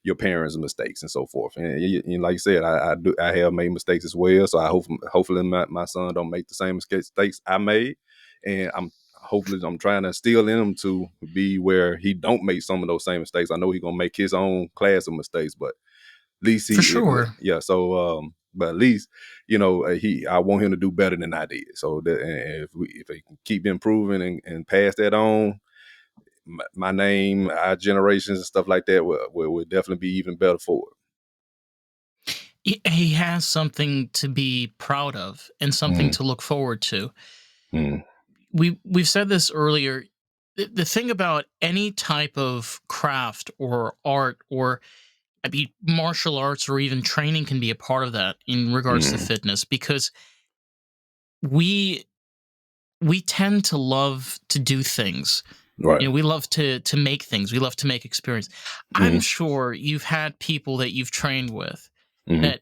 your parents' mistakes and so forth. And like you said, I have made mistakes as well. So hopefully my son don't make the same mistakes I made, and I'm trying to instill in him to be where he don't make some of those same mistakes. I know he's gonna make his own class of mistakes, but at least For sure. yeah. So but at least I want him to do better than I did. So that, and if he can keep improving and pass that on, my name, our generations and stuff like that will definitely be even better for He has something to be proud of and it. something to look forward to. Mm, We've said this earlier. The thing about any type of craft or art, or I mean martial arts, or even training, can be a part of that in regards to mm, fitness, because we we tend to love to do things. right. We love to make things. We love to make experience. I'm Mm, sure you've had people that you've trained with mm, that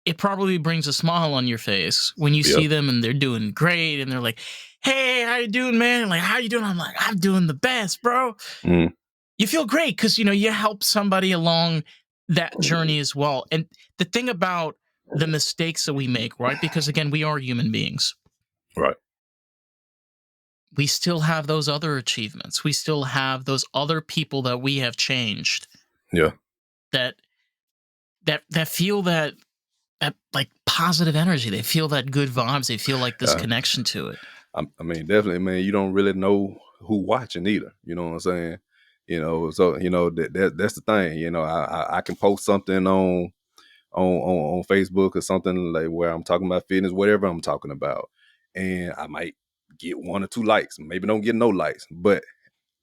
it probably brings a smile on your face when you yeah. see them and they're doing great and they're like, "Hey, how you doing, man?" Like, "How you doing?" I'm like, "I'm doing the best, bro." Mm, You feel great because you help somebody along that journey as well. And the thing about the mistakes that we make, right? Because again, we are human beings. right. We still have those other achievements. We still have those other people that we have changed, Yeah. that feel that like positive energy. They feel that good vibes. They feel like this Uh, connection to it. I mean, definitely, man. You don't really know who watching either. You know what I'm saying? So that's the thing. I can post something on Facebook or something like where I'm talking about fitness, whatever I'm talking about, and I might get one or two likes. Maybe don't get no likes, but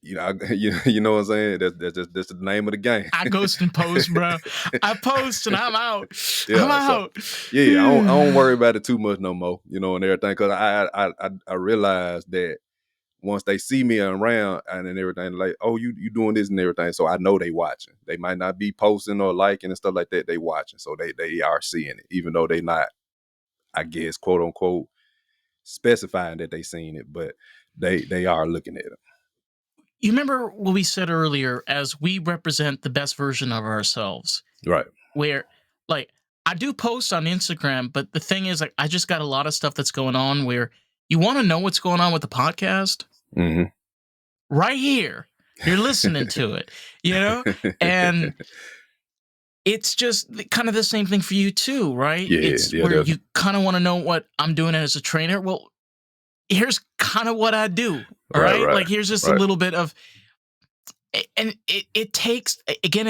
you know what I'm saying. That's the name of the game. I ghost and post, bro. I post and I'm out. I'm Yeah. So out. yeah, I don't worry about it too much no more. And everything, because I realize that once they see me around and then everything, like, oh, you doing this and everything, so I know they watching. They might not be posting or liking and stuff like that. They watching, so they are seeing it, even though they not, I guess, quote unquote, specifying that they seen it, but they are looking at it. You remember what we said earlier, as we represent the best version of ourselves, Right. where like I do post on Instagram, but the thing is, like, I just got a lot of stuff that's going on where you want to know what's going on with the podcast Hmm. right here. You're listening to it, you know? And it's just kind of the same thing for you too, right? Yeah, It's yeah, where you definitely. kind of want to know what I'm doing as a trainer. Well, here's kind of what I do. All Right, right. right, Like, here's just a right. little bit of, and it takes, again,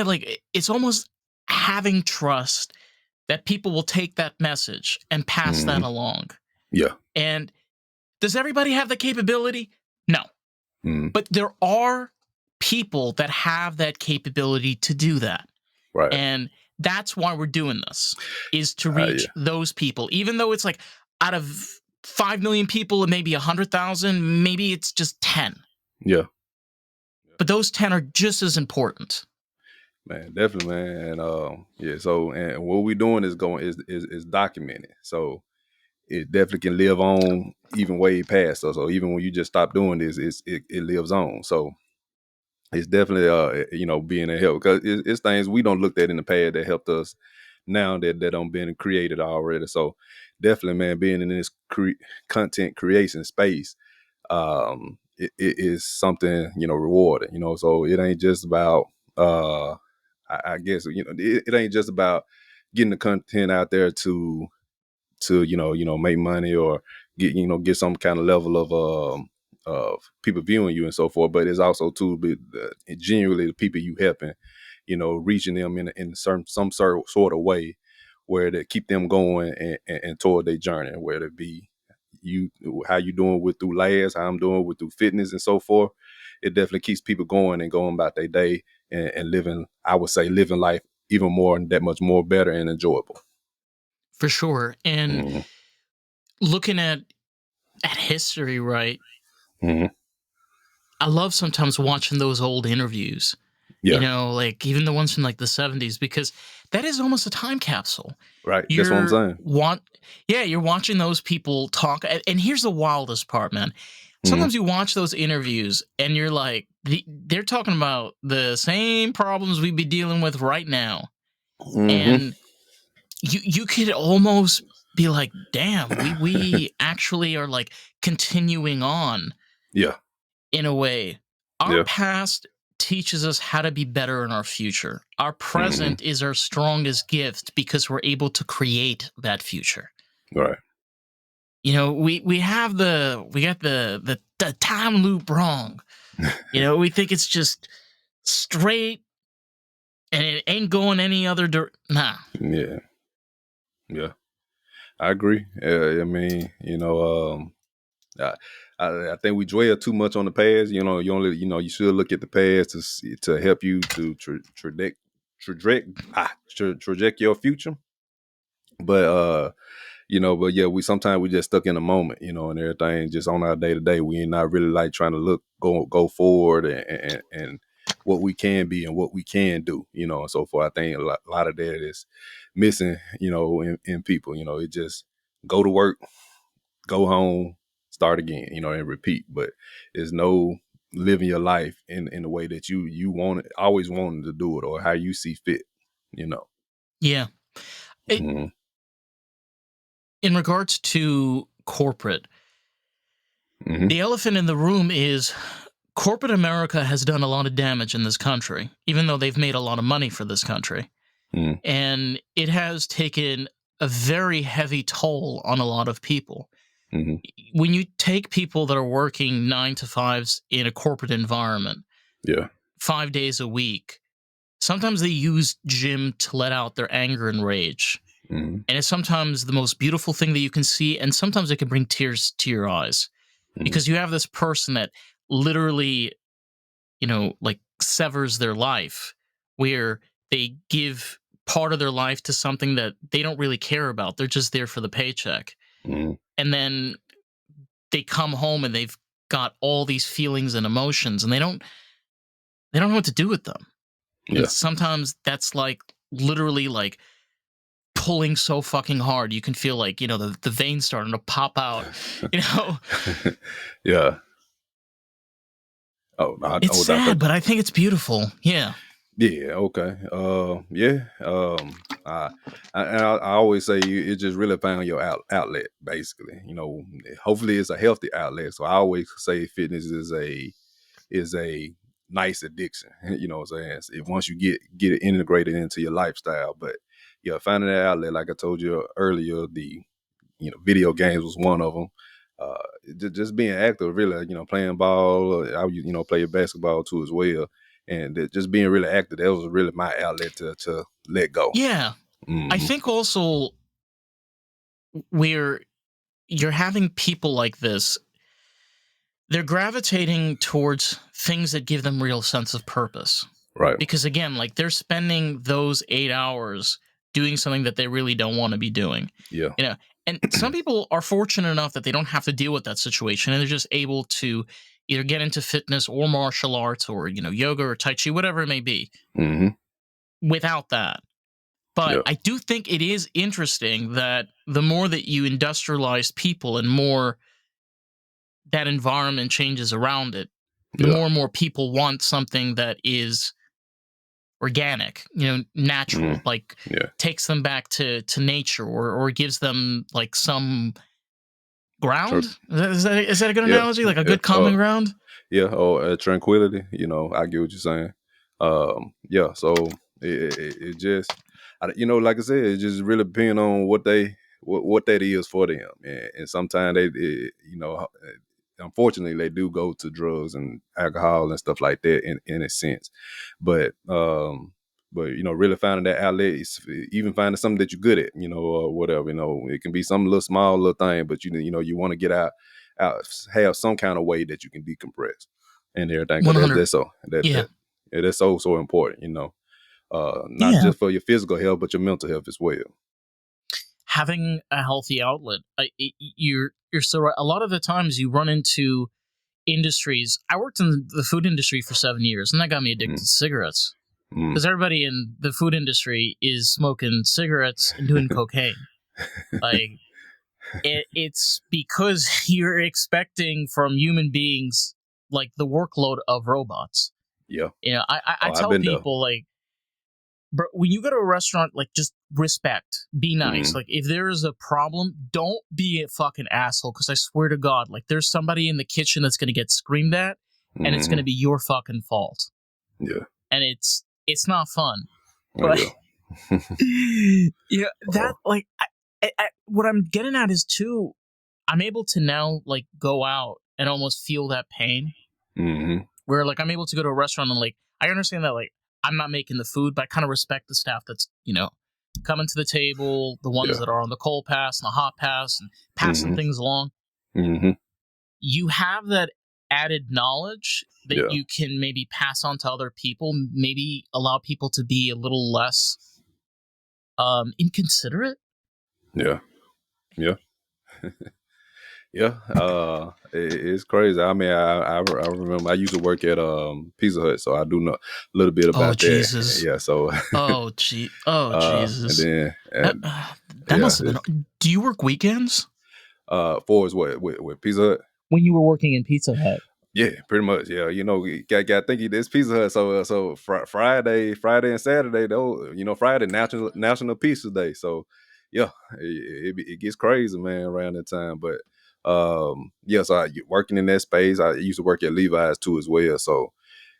it's almost having trust that people will take that message and pass that Mhm. along. Yeah. And does everybody have the capability? No. Mhm. But there are people that have that capability to do that. Right. And that's why we're doing this, is to Yeah. reach those people. Even though it's like out of 5 million people and maybe 100,000, maybe it's just 10. Yeah. But those 10 are just as important. Man, definitely, man. And yeah, so and what we doing is going is documented. So it definitely can live on even way past us. So even when you just stop doing this, it lives on. So it's definitely being a help because it's things we don't looked at in the past that helped us now that don't been created already. So definitely, man, being in this content creation space, it is something rewarding. So it ain't just about I guess it ain't just about getting the content out there to make money or get some kind of level of people viewing you and so forth, but it's also to be genuinely the people you helping, reaching them in some sort of way where to keep them going and toward their journey, whether it be you how you doing with through layers, how I'm doing with through fitness and so forth. It definitely keeps people going and going about their day and living, I would say, living life even more and that much more better and enjoyable. For sure. And Hmm. looking at history, right? Hmm. I love sometimes watching those old interviews, Yeah. like even the ones from like the 70s, because that is almost a time capsule. Right. That's what I'm You're saying. want Yeah, you're watching those people talk. And here's the wildest part, man. Hmm. Sometimes you watch those interviews and you're like, they're talking about the same problems we'd be dealing with right now. Hmm. And you could almost be like, damn, we actually are like continuing on Yeah. in a way. Our Yeah. past teaches us how to be better in our future. Our Hmm. present is our strongest gift because we're able to create that future. Right. We have we got the time loop wrong. We think it's just straight and it ain't going any other nah. Yeah. Yeah. I agree. I mean, I, I think we dwell too much on the past. You should look at the past to help you to traject your future. But yeah, we sometimes we just stuck in the moment, and everything just on our day to day. We ain't not really like trying to go forward and what we can be and what we can do, and so forth. I think a lot of that is missing, in people. It just go to work, go home, start again, and repeat. But there's no living your life in the way that you want it, always wanted to do it, or how you see fit, you know. Yeah. It, Hmm. in regards to corporate, Hmm. the elephant in the room is corporate America has done a lot of damage in this country, even though they've made a lot of money for this country. Hmm. And it has taken a very heavy toll on a lot of people. Hmm. When you take people that are working 9 to 5s in a corporate environment, Yeah. 5 days a week, sometimes they use gym to let out their anger and rage. Hmm. And it's sometimes the most beautiful thing that you can see. And sometimes it can bring tears to your eyes Hmm. because you have this person that literally, like severs their life, where they give part of their life to something that they don't really care about. They're just there for the paycheck. Hmm. And then they come home and they've got all these feelings and emotions and they don't know what to do with them. And Yeah. sometimes that's like literally like pulling so fucking hard you can feel like, the veins starting to pop out. you know Yeah. Oh, no, it's I sad, thought. but I think it's beautiful. Yeah. Yeah. Okay. Yeah. I always say it just really found your outlet, basically. Hopefully it's a healthy outlet. So I always say fitness is a nice addiction. You know what I'm saying? So once you get it integrated into your lifestyle. But yeah, finding that outlet, like I told you earlier, the video games was one of them. Just being active, really, playing ball. I play basketball too as well, and just being really active. That was really my outlet to let go. Yeah. I Hmm. think also where you're having people like this, they're gravitating towards things that give them real sense of purpose. Right. Because again, like they're spending those 8 hours doing something that they really don't want to be doing. Yeah. You know, and some people are fortunate enough that they don't have to deal with that situation and they're just able to either get into fitness or martial arts or, yoga or tai chi, whatever it may be, Hmm. without that. But Yeah. I do think it is interesting that the more that you industrialize people and more that environment changes around it, the Yeah. more and more people want something that is organic, Hmm. natural, like Yeah. takes them back to nature or gives them like some ground. True. Is that a good Yeah. analogy? Like a Yeah. good common ground? Yeah, or tranquility. I get what you're saying. Yeah, so it just, like I said, it just really depends on what that is for them, and sometimes unfortunately, they do go to drugs and alcohol and stuff like that in a sense, but really finding that outlet is even finding something that you're good at, or whatever. It can be some little small little thing, but you want to get out, have some kind of way that you can decompress and everything. Because 100. that's so that Yeah. that yeah, that's so important. Not Yeah. just for your physical health, but your mental health as well. Having a healthy outlet. You're so right. A lot of the times you run into industries. I worked in the food industry for 7 years, and that got me addicted to Mm, cigarettes mm. because everybody in the food industry is smoking cigarettes and doing cocaine. Like it's because you're expecting from human beings like the workload of robots. Yeah. I Oh, I've tell been there. people like, bro, when you go to a restaurant, like just respect, be nice. Mm, Like if there is a problem, don't be a fucking asshole. Because I swear to God, like there's somebody in the kitchen that's gonna get screamed at, and it's gonna mm. be your fucking fault, Yeah. and it's not fun. Oh But yeah. that Oh. like what I'm getting at is too. I'm able to now like go out and almost feel that pain Hmm. where like I'm able to go to a restaurant and like I understand that like I'm not making the food, but I kind of respect the staff that's coming to the table, the ones Yeah. that are on the cold pass and the hot pass and passing Hmm. things along. Hmm. You have that added knowledge that Yeah. you can maybe pass on to other people, maybe allow people to be a little less inconsiderate. Yeah. Yeah. Yeah, it's crazy. I mean, I remember I used to work at Pizza Hut, so I do know a little bit Oh about that. Jesus. Yeah, so Oh and Jesus. then That, that yeah, must have been. Do you work weekends for is what with Pizza Hut. when you were working in Pizza Hut? Yeah, pretty much. Yeah, you got think it's Pizza Hut. So Friday and Saturday, though. Friday National Pizza Day. So yeah, it gets crazy, man, around that time. But yeah, so working in that space, I used to work at Levi's too as well. So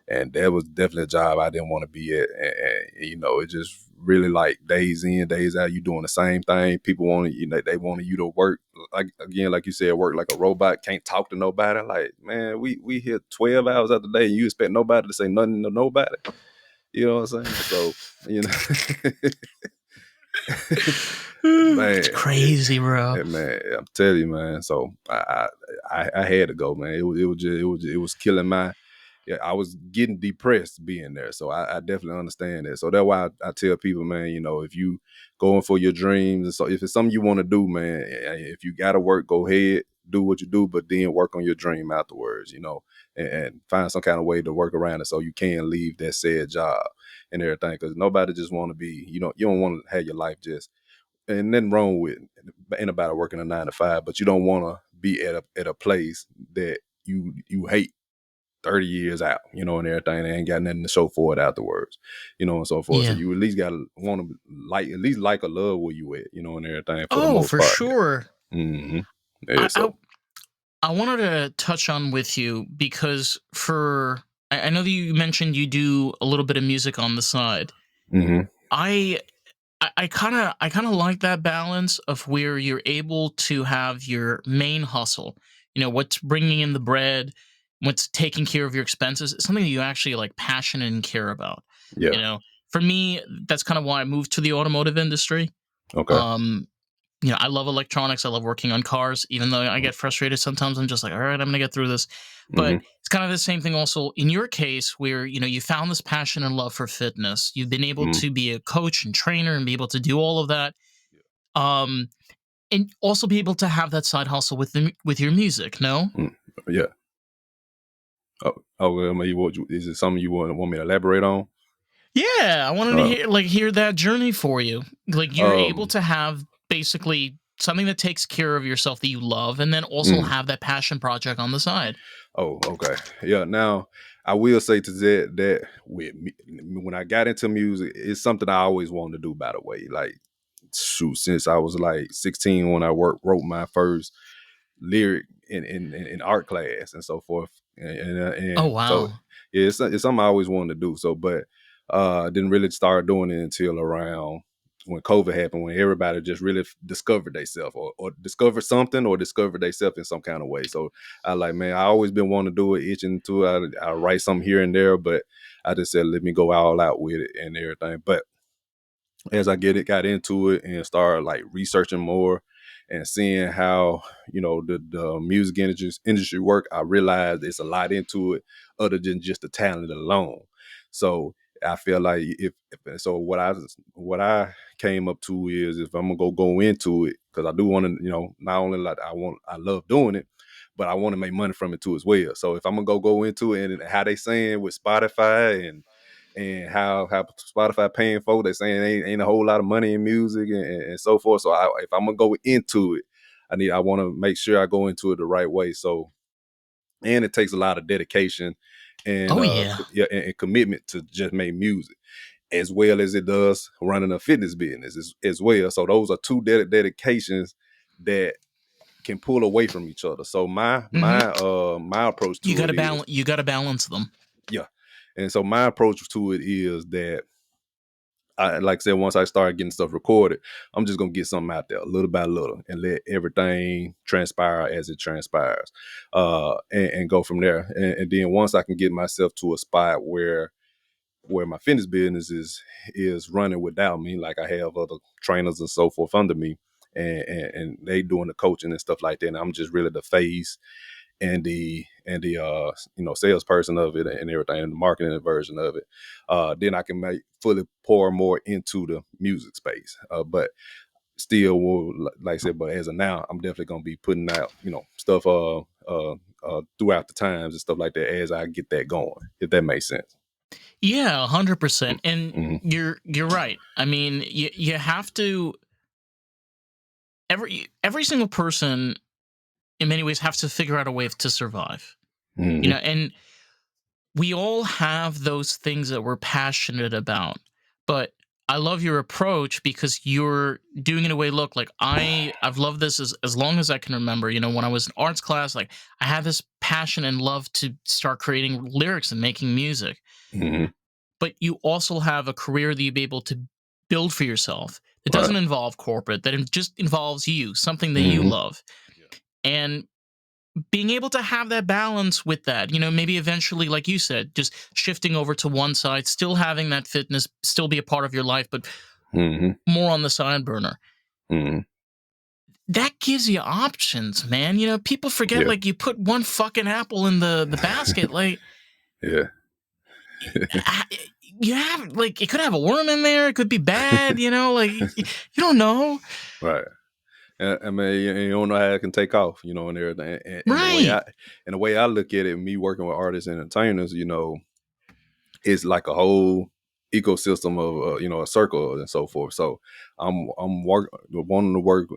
and that was definitely a job I didn't want to be at. And it just really like days in, days out, you doing the same thing. People want they wanted you to work like again, like you said, work like a robot, can't talk to nobody. Like, man, we here 12 hours out the day, and you expect nobody to say nothing to nobody. You know what I'm saying? So, you know, It's man, crazy, bro. man, I'm telling you, man. So I had to go, man. It was killing my. Yeah, I was getting depressed being there. So I definitely understand that. So that's why I tell people, man, if you going for your dreams, and so if it's something you want to do, man, if you gotta work, go ahead, do what you do, but then work on your dream afterwards, and find some kind of way to work around it so you can leave that said job and everything. Because nobody just want to be, you don't want to have your life just and nothing wrong with anybody working a 9 to 5, but you don't want to be at a place that you hate 30 years out, and everything. They ain't got nothing to show for it afterwards, and so forth. So Yeah. you at least gotta want to at least like or love where you at, and everything for the Oh, most for part. sure. Hmm. Yeah, I, I so I wanted to touch on with you because for I know that you mentioned you do a little bit of music on the side. Hmm. I I kind of like that balance of where you're able to have your main hustle, what's bringing in the bread, what's taking care of your expenses, something that you actually like passionate and care about. Yeah. You know, for me, that's kind of why I moved to the automotive industry. Okay. Um, I love electronics. I love working on cars, even though I get frustrated sometimes. I'm just like, all right, I'm gonna get through this. But Hmm. it's kind of the same thing also in your case, where you found this passion and love for fitness. You've been able Hmm. to be a coach and trainer and be able to do all of that. Um, and also be able to have that side hustle with your music. No. Mm. Yeah. Oh, well, I mean, is it something you want me to elaborate on? Yeah, I wanted to Uh, hear that journey for you. Like you're able um, to have basically something that takes care of yourself that you love, and then also mm. have that passion project on the side. Oh, okay. Yeah. Now, I will say to that with me, when I got into music, it's something I always wanted to do. By the way, like shoot, since I was like 16 when I wrote my first lyric in art class and so forth, Oh and so wow. yeah, it's something I always wanted to do. So, but didn't really start doing it until around when COVID happened, when everybody just really discovered themselves or discovered something or discovered themselves in some kind of way. So I like, man, I always been wanting to do it, itching to it. I write something here and there, but I just said, let me go all out with it and everything. But as I got into it and started like researching more and seeing how the music industry work, I realized it's a lot into it other than just the talent alone. So I feel like if so, what I came up to is if I'm gonna go into it because I do want to not only like I love doing it, but I want to make money from it too as well. So if I'm gonna go into it and how they saying with Spotify and how Spotify paying for. They saying ain't a whole lot of money in music and so forth. So if I'm gonna go into it, I want to make sure I go into it the right way. So and it takes a lot of dedication and Oh yeah. yeah and commitment to just make music as well as it does running a fitness business as well. So those are two dedications that can pull away from each other. So Hmm. my approach to it is You got to balance them. yeah. And so my approach to it is that like I said, once I start getting stuff recorded, I'm just gonna get something out there little by little and let everything transpire as it transpires, and go from there. And then once I can get myself to a spot where my fitness business is running without me, like I have other trainers and so forth under me, and they doing the coaching and stuff like that. And I'm just really the face and the salesperson of it and everything, and the marketing version of it. Then I can make fully pour more into the music space. But still, like I said, but as of now, I'm definitely gonna be putting out stuff throughout the times and stuff like that as I get that going. If that makes sense. Yeah, 100%. And Mm-hmm. you're right. I mean, you have to every single person in many ways has to figure out a way to survive. Mm-hmm. And we all have those things that we're passionate about. But I love your approach because you're doing it in a way, look, like I've loved this as long as I can remember. When I was in arts class, like I had this passion and love to start creating lyrics and making music. Mm-hmm. But you also have a career that you'll be able to build for yourself that Right. doesn't involve corporate, that just involves you, something that you Mm-hmm. love. And being able to have that balance with that, maybe eventually, like you said, just shifting over to one side, still having that fitness still be a part of your life, but Mm-hmm. more on the side burner. Mm-hmm. That gives you options, man. People forget Yeah. like you put one fucking apple in the basket, like Yeah. ah, you have like it could have a worm in there, it could be bad, like you don't know. Right. I mean, you don't know how it can take off, and everything. And Right. the way I look at it, me working with artists and entertainers, it's like a whole ecosystem of a circle and so forth. So wanting to work,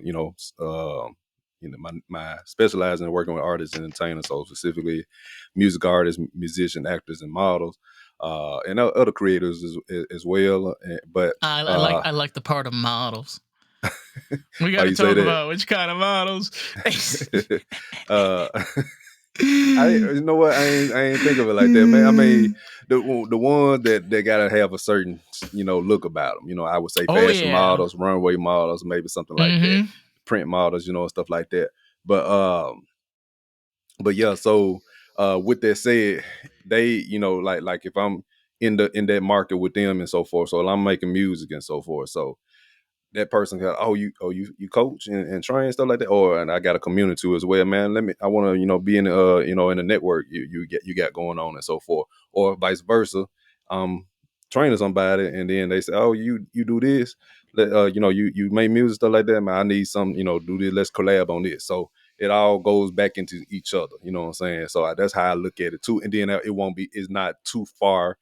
my specializing in working with artists and entertainers, so specifically music artists, musicians, actors, and models, and other creators as well. But I like the part of models. We got why to you say talk that? about which kind of models. uh, You know what? I ain't think of it like that, man. I mean, the ones that gotta have a certain look about them. I would say Oh fashion yeah. models, runway models, maybe something like that, Mm-hmm. print models, and stuff like that. But yeah. So with that said, they like if I'm in that market with them and so forth, so I'm making music and so forth, so that person got, you coach and train stuff like that, or and I got a community too as well, man. I want to be in in the network you got going on and so forth, or vice versa. Training somebody and then they say, oh, you do this, you make music stuff like that, man. I need some, do this. Let's collab on this. So it all goes back into each other. You know what I'm saying? So that's how I look at it too. And then it won't be, it's not too far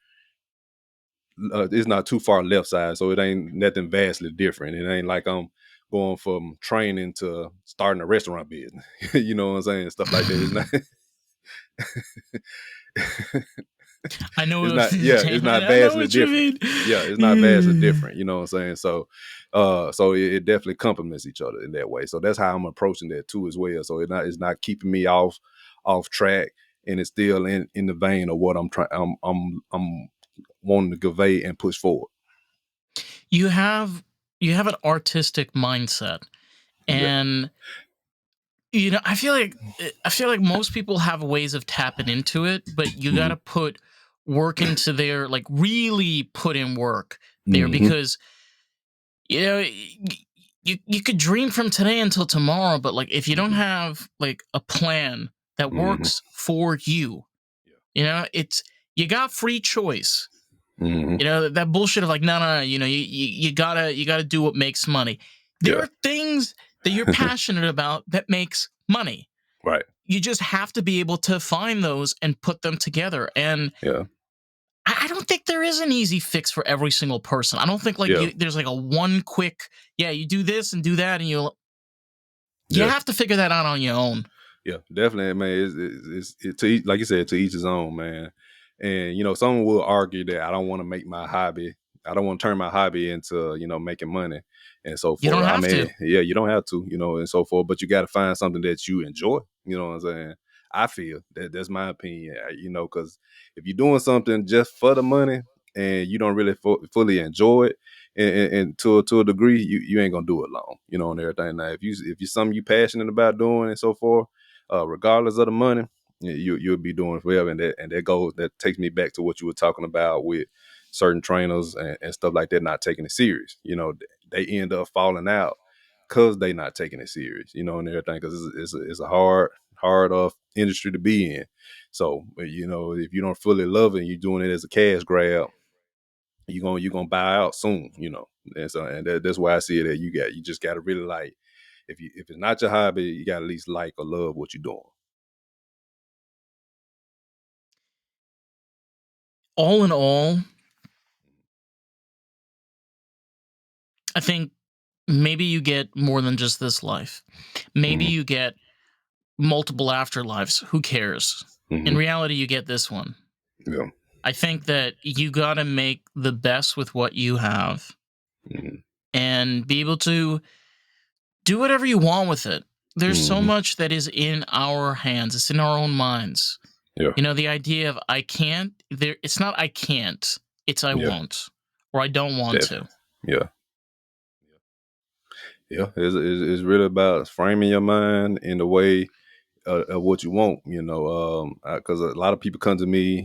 left side, so it ain't nothing vastly different. It ain't like I'm going from training to starting a restaurant business. You know what I'm saying? Stuff like that. It's not. I It's know. not. Yeah, it's not I know vastly what you different. mean. Yeah, it's not vastly different. You know what I'm saying? So, so it definitely complements each other in that way. So that's how I'm approaching that too as well. So it's not keeping me off track, and it's still in the vein of what I'm trying. I'm wanting to convey and push forward. You have you have an artistic mindset, Yeah. and I feel like most people have ways of tapping into it, but you got Hmm. to put work into their, like, really put in work there, Hmm. because you know you could dream from today until tomorrow, but like if you don't Hmm. have like a plan that Hmm. works for you, it's you got free choice. Hmm. That bullshit of like, no, no, no, you gotta do what makes money. There Yeah. are things that you're passionate about that makes money. Right. You just have to be able to find those and put them together. And Yeah. I don't think there is an easy fix for every single person. I don't think like Yeah. there's like a one quick, yeah, you do this and do that, and you Yeah. have to figure that out on your own. Yeah. Definitely, man. To like you said, to each his own, man. And someone will argue that I don't want to make my hobby. I don't want to turn my hobby into making money and so You forth. don't I have to. mean, yeah, you don't have to, and so forth. But you got to find something that you enjoy. You know what I'm saying? I feel that's my opinion. Because if you're doing something just for the money and you don't really fully enjoy it, and to a degree, you ain't gonna do it long, and everything. Now, if you something you passionate about doing and so forth, regardless of the money, you'll be doing it forever. And that takes me back to what you were talking about with certain trainers and stuff like that not taking it serious. They end up falling out because they not taking it serious. And everything, because it's a hard industry to be in. So if you don't fully love it and you're doing it as a cash grab, you're gonna buy out soon. And that's why I see it that you just gotta really like, if it's not your hobby, you gotta at least like or love what you're doing. All in all, I think maybe you get more than just this life. Maybe Hmm. you get multiple afterlives. Who cares? In Hmm. reality, you get this one. Yeah. I think that you got to make the best with what you have Hmm. and be able to do whatever you want with it. There's so Hmm. much that is in our hands, it's in our own minds. Yeah. The idea of I can't, it's not I can't, it's I Yeah. won't, or I don't want to. Definitely. Yeah. Yeah. It's really about framing your mind in the way of what you want. Because a lot of people come to me,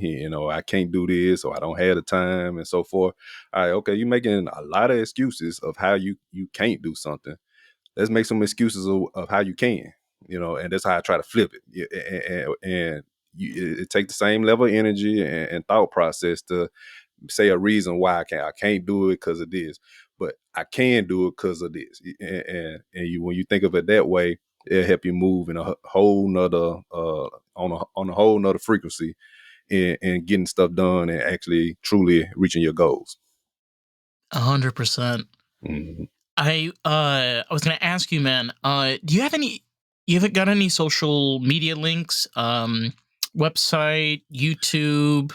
I can't do this or I don't have the time and so forth. All right, okay, you're making a lot of excuses of how you can't do something. Let's make some excuses of how you can. And that's how I try to flip it. Yeah. And it takes the same level of energy and thought process to say a reason why I can't do it because of this, but I can do it because of this. And when you think of it that way, it'll help you move in a whole nother on a whole nother frequency, and getting stuff done and actually truly reaching your goals. 100%. Hmm. I was gonna ask you, man. Do you have any? You haven't got any social media links? Website, YouTube.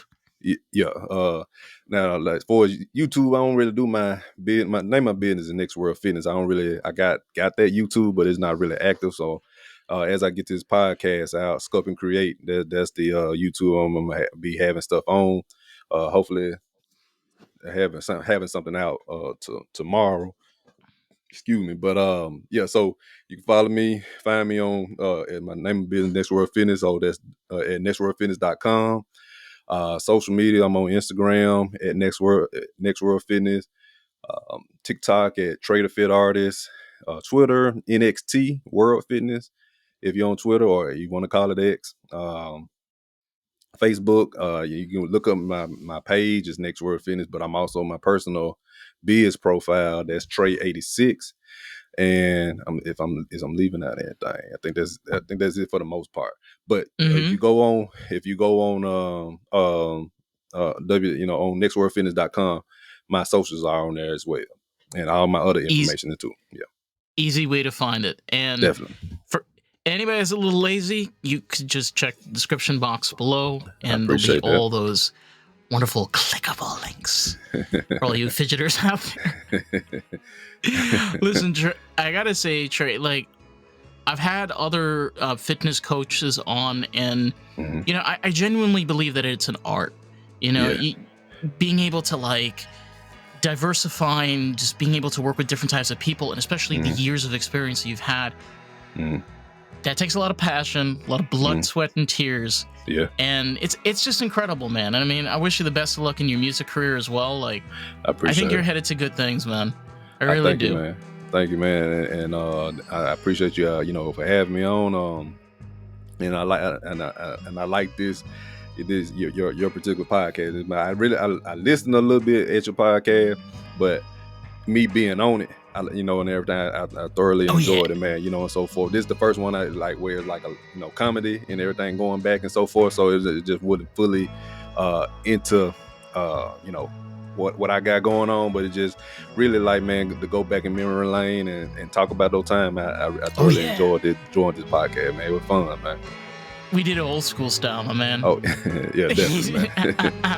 Yeah. Now, like for YouTube, I don't really do my name. My business is Next World Fitness. I don't really. I got that YouTube, but it's not really active. So as I get this podcast out, Sculpt and Create. That's the YouTube I'm gonna be having stuff on. Hopefully having something out tomorrow. Excuse me. But yeah, so you can find me on at my name of business, Next World Fitness. Oh, that's at nextworldfitness.com. Social media, I'm on Instagram at Next World Fitness, TikTok at Trea Da Fit Artist, Twitter, NXT World Fitness, if you're on Twitter or you want to call it X. Facebook, you can look up my page is Next World Fitness, but I'm also my personal biz profile, that's Trey86. And if I'm leaving out anything, I think that's it for the most part. But if Mm-hmm. you go on on nextworldfitness.com, my socials are on there as well, and all my other information too. Yeah, Easy way to find it. And definitely. for anybody that's a little lazy, you could just check the description box below, I and there'll be appreciate that. all those wonderful clickable links for all you fidgeters out there. Listen, I gotta say, Trey, like, I've had other fitness coaches on, and Mhm. you know, I genuinely believe that it's an art. You know, Yeah. being able to like diversify and just being able to work with different types of people, and especially the Mhm. years of experience you've had, Mhm. that takes a lot of passion, a lot of blood, Mhm. sweat, and tears. Yeah, And it's just incredible, man. I mean, I wish you the best of luck in your music career as well. Like, I I think appreciate you're it. headed to good things, man. I I really thank you, do. man. Thank you, man, and I appreciate you, for having me on. And I like this. It is your particular podcast. I listen a little bit at your podcast, but me being on it, and everything, I thoroughly Oh yeah. enjoyed it, man. And so forth. This is the first one I like where it's like a comedy and everything going back and so forth. So it just wasn't fully into what I got going on, but it just really like, man, to go back in memory lane and talk about those time. I thoroughly yeah. enjoyed this podcast, man. It was fun, man. We did it old school style, my man. Oh yeah, definitely, man.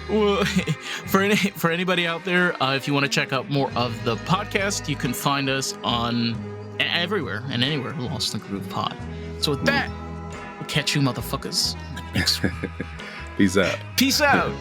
Well, for anybody out there, if you want to check out more of the podcast, you can find us on everywhere and anywhere, Lost in the Groove Pod. So with that, we'll catch you motherfuckers in the next one. Peace out. Peace out.